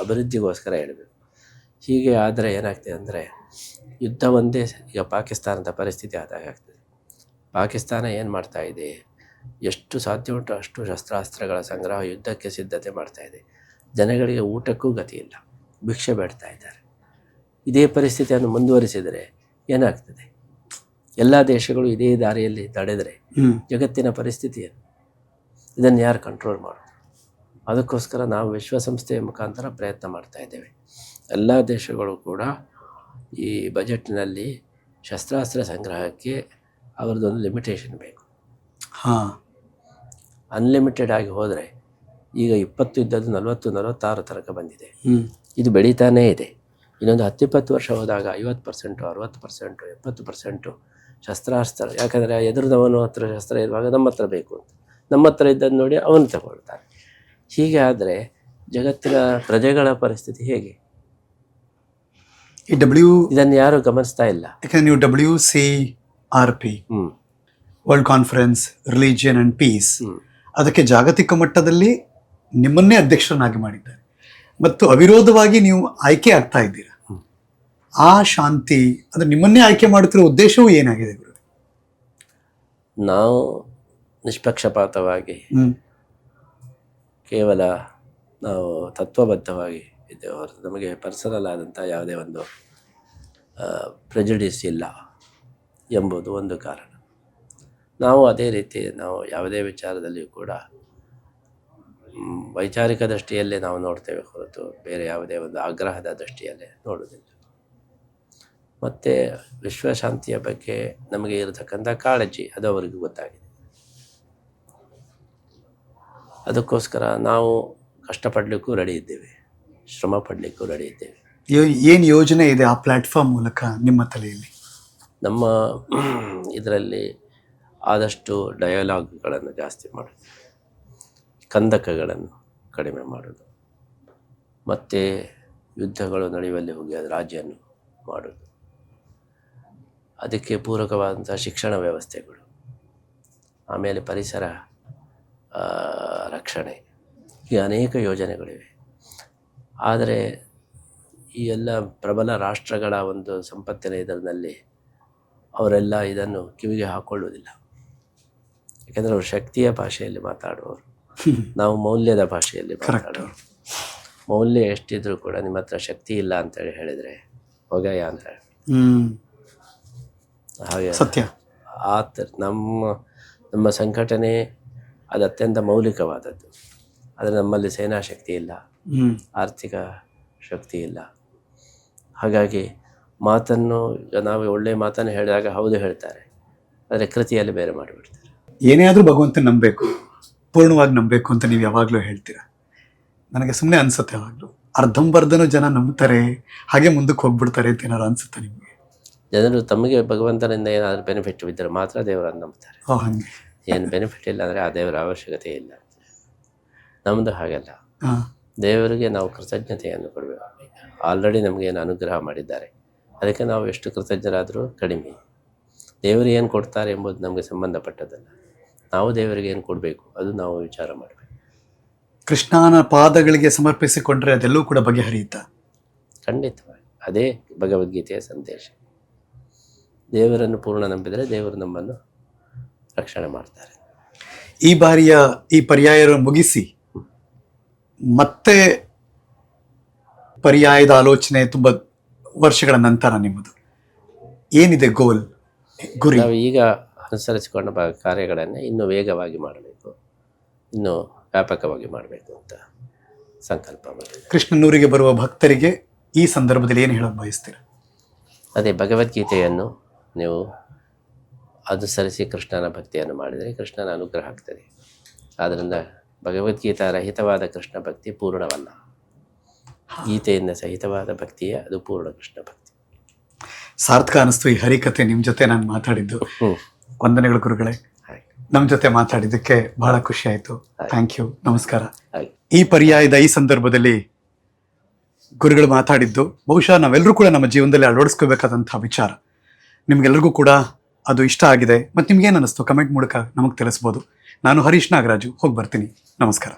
ಅಭಿವೃದ್ಧಿಗೋಸ್ಕರ ಇಡಬೇಕು. ಹೀಗೆ ಆದರೆ ಏನಾಗ್ತದೆ ಅಂದರೆ ಯುದ್ಧ ಒಂದೇ. ಈಗ ಪಾಕಿಸ್ತಾನದ ಪರಿಸ್ಥಿತಿ ಆದಾಗ ಆಗ್ತದೆ. ಪಾಕಿಸ್ತಾನ ಏನು ಮಾಡ್ತಾ ಇದೆ, ಎಷ್ಟು ಸಾಧ್ಯ ಉಂಟು ಅಷ್ಟು ಶಸ್ತ್ರಾಸ್ತ್ರಗಳ ಸಂಗ್ರಹ ಯುದ್ಧಕ್ಕೆ ಸಿದ್ಧತೆ ಮಾಡ್ತಾ ಇದೆ. ಜನಗಳಿಗೆ ಊಟಕ್ಕೂ ಗತಿ ಇಲ್ಲ, ಭಿಕ್ಷೆ ಬೇಡ್ತಾ ಇದ್ದಾರೆ. ಇದೇ ಪರಿಸ್ಥಿತಿಯನ್ನು ಮುಂದುವರಿಸಿದರೆ ಏನಾಗ್ತದೆ? ಎಲ್ಲ ದೇಶಗಳು ಇದೇ ದಾರಿಯಲ್ಲಿ ನಡೆದರೆ ಜಗತ್ತಿನ ಪರಿಸ್ಥಿತಿ ಏನು? ಇದನ್ನು ಯಾರು ಕಂಟ್ರೋಲ್ ಮಾಡೋದು? ಅದಕ್ಕೋಸ್ಕರ ನಾವು ವಿಶ್ವಸಂಸ್ಥೆಯ ಮುಖಾಂತರ ಪ್ರಯತ್ನ ಮಾಡ್ತಾ ಇದ್ದೇವೆ. ಎಲ್ಲ ದೇಶಗಳು ಕೂಡ ಈ ಬಜೆಟ್ನಲ್ಲಿ ಶಸ್ತ್ರಾಸ್ತ್ರ ಸಂಗ್ರಹಕ್ಕೆ ಅವರದೊಂದು ಲಿಮಿಟೇಷನ್ ಬೇಕು. ಹಾಂ, ಅನ್ಲಿಮಿಟೆಡ್ ಆಗಿ ಹೋದರೆ ಈಗ 20 ಇದ್ದದ್ದು 40-46 ತನಕ ಬಂದಿದೆ. ಇದು ಬೆಳೀತಾನೇ ಇದೆ. ಇನ್ನೊಂದು 10-20 ವರ್ಷ ಹೋದಾಗ 50%, 60%, 70% ಶಸ್ತ್ರಾಸ್ತ್ರ. ಯಾಕಂದರೆ ಎದುರಿನವನು ಹತ್ರ ಶಸ್ತ್ರ ಇರುವಾಗ ನಮ್ಮ ಹತ್ರ ಬೇಕು ಅಂತ, ನಮ್ಮ ಹತ್ರ ಇದ್ದದ್ದು ನೋಡಿ ಅವನು ತಗೊಳ್ತಾನೆ. ಹೀಗೆ ಆದರೆ ಜಗತ್ತಿನ ಪ್ರಜೆಗಳ ಪರಿಸ್ಥಿತಿ ಹೇಗೆ? ಈ ಇದನ್ನು ಯಾರು ಗಮನಿಸ್ತಾ ಇಲ್ಲ. ಯಾಕಂದ್ರೆ ನೀವು WCRP, world conference religion and peace, ಅದಕ್ಕೆ ಜಾಗತಿಕ ಮಟ್ಟದಲ್ಲಿ ನಿಮ್ಮನ್ನೇ ಅಧ್ಯಕ್ಷರನ್ನಾಗಿ ಮಾಡಿದ್ದಾರೆ ಮತ್ತು ಅವಿರೋಧವಾಗಿ ನೀವು ಆಯ್ಕೆ ಆಗ್ತಾ ಇದ್ದೀರಾ. ಆ ಶಾಂತಿ, ಅಂದ್ರೆ ನಿಮ್ಮನ್ನೇ ಆಯ್ಕೆ ಮಾಡುತ್ತಿರೋ ಉದ್ದೇಶವೂ ಏನಾಗಿದೆ ಗುರು? ನಾವು ನಿಷ್ಪಕ್ಷಪಾತವಾಗಿ ಕೇವಲ ನಾವು ತತ್ವಬದ್ಧವಾಗಿ ಇದ್ದೇವೆ ಹೊರತು ನಮಗೆ ಪರ್ಸನಲ್ ಆದಂಥ ಯಾವುದೇ ಒಂದು ಪ್ರೆಜುಡಿಸ್ ಇಲ್ಲ ಎಂಬುದು ಒಂದು ಕಾರಣ. ನಾವು ಅದೇ ರೀತಿ ನಾವು ಯಾವುದೇ ವಿಚಾರದಲ್ಲಿಯೂ ಕೂಡ ವೈಚಾರಿಕ ದೃಷ್ಟಿಯಲ್ಲೇ ನಾವು ನೋಡ್ತೇವೆ ಹೊರತು ಬೇರೆ ಯಾವುದೇ ಒಂದು ಆಗ್ರಹದ ದೃಷ್ಟಿಯಲ್ಲೇ ನೋಡೋದಿಲ್ಲ. ಮತ್ತು ವಿಶ್ವಶಾಂತಿಯ ಬಗ್ಗೆ ನಮಗೆ ಇರತಕ್ಕಂಥ ಕಾಳಜಿ ಅದು ಅವರಿಗೂ ಗೊತ್ತಾಗಿದೆ. ಅದಕ್ಕೋಸ್ಕರ ನಾವು ಕಷ್ಟಪಡಲಿಕ್ಕೂ ರೆಡಿ ಇದ್ದೇವೆ, ಶ್ರಮ ಪಡಲಿಕ್ಕೂ ರೆಡಿ ಇದ್ದೇವೆ. ಏನು ಯೋಜನೆ ಇದೆ ಆ ಪ್ಲ್ಯಾಟ್ಫಾರ್ಮ್ ಮೂಲಕ ನಿಮ್ಮ ತಲೆಯಲ್ಲಿ? ನಮ್ಮ ಇದರಲ್ಲಿ ಆದಷ್ಟು ಡಯಲಾಗ್ಗಳನ್ನು ಜಾಸ್ತಿ ಮಾಡೋದು, ಕಂದಕಗಳನ್ನು ಕಡಿಮೆ ಮಾಡೋದು, ಮತ್ತು ಯುದ್ಧಗಳು ನಡೆಯುವಲ್ಲಿ ಹೋಗಿ ಅದು ರಾಜಿಯನ್ನು ಮಾಡೋದು, ಅದಕ್ಕೆ ಪೂರಕವಾದಂಥ ಶಿಕ್ಷಣ ವ್ಯವಸ್ಥೆಗಳು, ಆಮೇಲೆ ಪರಿಸರ ರಕ್ಷಣೆ, ಈ ಅನೇಕ ಯೋಜನೆಗಳಿವೆ. ಆದರೆ ಈ ಎಲ್ಲ ಪ್ರಬಲ ರಾಷ್ಟ್ರಗಳ ಒಂದು ಸಂಪತ್ತಿನ ಇದರಲ್ಲಿ ಅವರೆಲ್ಲ ಇದನ್ನು ಕಿವಿಗೆ ಹಾಕ್ಕೊಳ್ಳುವುದಿಲ್ಲ. ಯಾಕೆಂದರೆ ಅವರು ಶಕ್ತಿಯ ಭಾಷೆಯಲ್ಲಿ ಮಾತಾಡುವವರು, ನಾವು ಮೌಲ್ಯದ ಭಾಷೆಯಲ್ಲಿ ಮಾತಾಡೋರು. ಮೌಲ್ಯ ಎಷ್ಟಿದ್ರೂ ಕೂಡ ನಿಮ್ಮ ಹತ್ರ ಶಕ್ತಿ ಇಲ್ಲ ಅಂತೇಳಿ ಹೇಳಿದರೆ ಹೊಗೆಯ ಅಂತ ಹೇಳಿ ಹಾಗೆ ಸತ್ಯ. ನಮ್ಮ ಸಂಘಟನೆ ಅದು ಅತ್ಯಂತ ಮೌಲಿಕವಾದದ್ದು. ಆದರೆ ನಮ್ಮಲ್ಲಿ ಸೇನಾ ಶಕ್ತಿ ಇಲ್ಲ, ಆರ್ಥಿಕ ಶಕ್ತಿ ಇಲ್ಲ. ಹಾಗಾಗಿ ಮಾತನ್ನು ನಾವು ಒಳ್ಳೆಯ ಮಾತನ್ನು ಹೇಳಿದಾಗ ಹೌದು ಹೇಳ್ತಾರೆ, ಆದರೆ ಕೃತಿಯಲ್ಲಿ ಬೇರೆ ಮಾಡಿಬಿಡ್ತಾರೆ. ಏನೇ ಆದರೂ ಭಗವಂತನ ನಂಬಬೇಕು, ಪೂರ್ಣವಾಗಿ ನಂಬಬೇಕು ಅಂತ ನೀವು ಯಾವಾಗಲೂ ಹೇಳ್ತೀರಾ. ನನಗೆ ಸುಮ್ಮನೆ ಅನಿಸುತ್ತೆ ಯಾವಾಗಲೂ ಅರ್ಧಂಬರ್ಧನೂ ಜನ ನಂಬ್ತಾರೆ, ಹಾಗೆ ಮುಂದಕ್ಕೆ ಹೋಗ್ಬಿಡ್ತಾರೆ ಅಂತ ಏನಾದ್ರು ಅನಿಸುತ್ತೆ ನಿಮಗೆ? ಜನರು ತಮಗೆ ಭಗವಂತನಿಂದ ಏನಾದರೂ ಬೆನಿಫಿಟ್ ಬಿದ್ದರೆ ಮಾತ್ರ ದೇವರನ್ನು ನಂಬ್ತಾರೆ. ಹಾಗೆ ಏನು ಬೆನಿಫಿಟ್ ಇಲ್ಲ ಅಂದರೆ ಆ ದೇವರ ಅವಶ್ಯಕತೆ ಇಲ್ಲ. ನಮ್ಮದು ಹಾಗೆಲ್ಲ. ದೇವರಿಗೆ ನಾವು ಕೃತಜ್ಞತೆಯನ್ನು ಕೊಡಬೇಕು. ಆಲ್ರೆಡಿ ನಮಗೇನು ಅನುಗ್ರಹ ಮಾಡಿದ್ದಾರೆ, ಅದಕ್ಕೆ ನಾವು ಎಷ್ಟು ಕೃತಜ್ಞರಾದರೂ ಕಡಿಮೆ. ದೇವರು ಏನು ಕೊಡ್ತಾರೆ ಎಂಬುದು ನಮಗೆ ಸಂಬಂಧಪಟ್ಟದಲ್ಲ. ನಾವು ದೇವರಿಗೆ ಏನು ಕೊಡಬೇಕು ಅದು ನಾವು ವಿಚಾರ ಮಾಡಬೇಕು. ಕೃಷ್ಣನ ಪಾದಗಳಿಗೆ ಸಮರ್ಪಿಸಿಕೊಂಡ್ರೆ ಅದೆಲ್ಲೂ ಕೂಡ ಬಗೆಹರಿಯುತ್ತಾ? ಖಂಡಿತವಾಗಿ ಅದೇ ಭಗವದ್ಗೀತೆಯ ಸಂದೇಶ. ದೇವರನ್ನು ಪೂರ್ಣ ನಂಬಿದರೆ ದೇವರು ನಮ್ಮನ್ನು ರಕ್ಷಣೆ ಮಾಡ್ತಾರೆ. ಈ ಬಾರಿಯ ಈ ಪರ್ಯಾಯ ಮುಗಿಸಿ ಮತ್ತೆ ಪರ್ಯಾಯದ ಆಲೋಚನೆ ತುಂಬ ವರ್ಷಗಳ ನಂತರ ನಿಮ್ಮದು ಏನಿದೆ ಗೋಲ್, ಗುರಿ? ನಾವು ಈಗ ಅನುಸರಿಸಿಕೊಂಡ ಕಾರ್ಯಗಳನ್ನೇ ಇನ್ನೂ ವೇಗವಾಗಿ ಮಾಡಬೇಕು, ಇನ್ನೂ ವ್ಯಾಪಕವಾಗಿ ಮಾಡಬೇಕು ಅಂತ ಸಂಕಲ್ಪ ಮಾಡಿದೆ. ಕೃಷ್ಣನೂರಿಗೆ ಬರುವ ಭಕ್ತರಿಗೆ ಈ ಸಂದರ್ಭದಲ್ಲಿ ಏನು ಹೇಳೋದು ಬಯಸ್ತೀರ? ಅದೇ ಭಗವದ್ಗೀತೆಯನ್ನು ನೀವು ಅನುಸರಿಸಿ ಕೃಷ್ಣನ ಭಕ್ತಿಯನ್ನು ಮಾಡಿದರೆ ಕೃಷ್ಣನ ಅನುಗ್ರಹ ಆಗ್ತದೆ. ಆದ್ದರಿಂದ ಭಗವದ್ಗೀತಾ ರಹಿತವಾದ ಕೃಷ್ಣ ಭಕ್ತಿ ಪೂರ್ಣವಲ್ಲ. ಗೀತೆಯಿಂದ ಸಹಿತವಾದ ಭಕ್ತಿಯೇ ಅದು ಪೂರ್ಣ ಕೃಷ್ಣ ಭಕ್ತಿ. ಸಾರ್ಥಕ ಅನಿಸ್ತು ಈ ಹರಿಕತೆ ನಿಮ್ಮ ಜೊತೆ ನಾನು ಮಾತಾಡಿದ್ದು. ವಂದನೆಗಳು ಗುರುಗಳೇ, ನಮ್ಮ ಜೊತೆ ಮಾತಾಡಿದ್ದಕ್ಕೆ ಬಹಳ ಖುಷಿ ಆಯಿತು. ಥ್ಯಾಂಕ್ ಯು, ನಮಸ್ಕಾರ. ಈ ಪರ್ಯಾಯದ ಈ ಸಂದರ್ಭದಲ್ಲಿ ಗುರುಗಳು ಮಾತಾಡಿದ್ದು ಬಹುಶಃ ನಾವೆಲ್ಲರೂ ಕೂಡ ನಮ್ಮ ಜೀವನದಲ್ಲಿ ಅಳವಡಿಸ್ಕೋಬೇಕಾದಂಥ ವಿಚಾರ. ನಿಮ್ಗೆಲ್ರಿಗೂ ಕೂಡ ಅದು ಇಷ್ಟ ಆಗಿದೆ ಮತ್ತು ನಿಮ್ಗೇನು ಅನ್ನಿಸ್ತು ಕಮೆಂಟ್ ಮೂಲಕ ನಮಗೆ ತಿಳಿಸ್ಬೋದು. ನಾನು ಹರೀಶ್ ನಾಗರಾಜು, ಹೋಗಿ ಬರ್ತೀನಿ. ನಮಸ್ಕಾರ.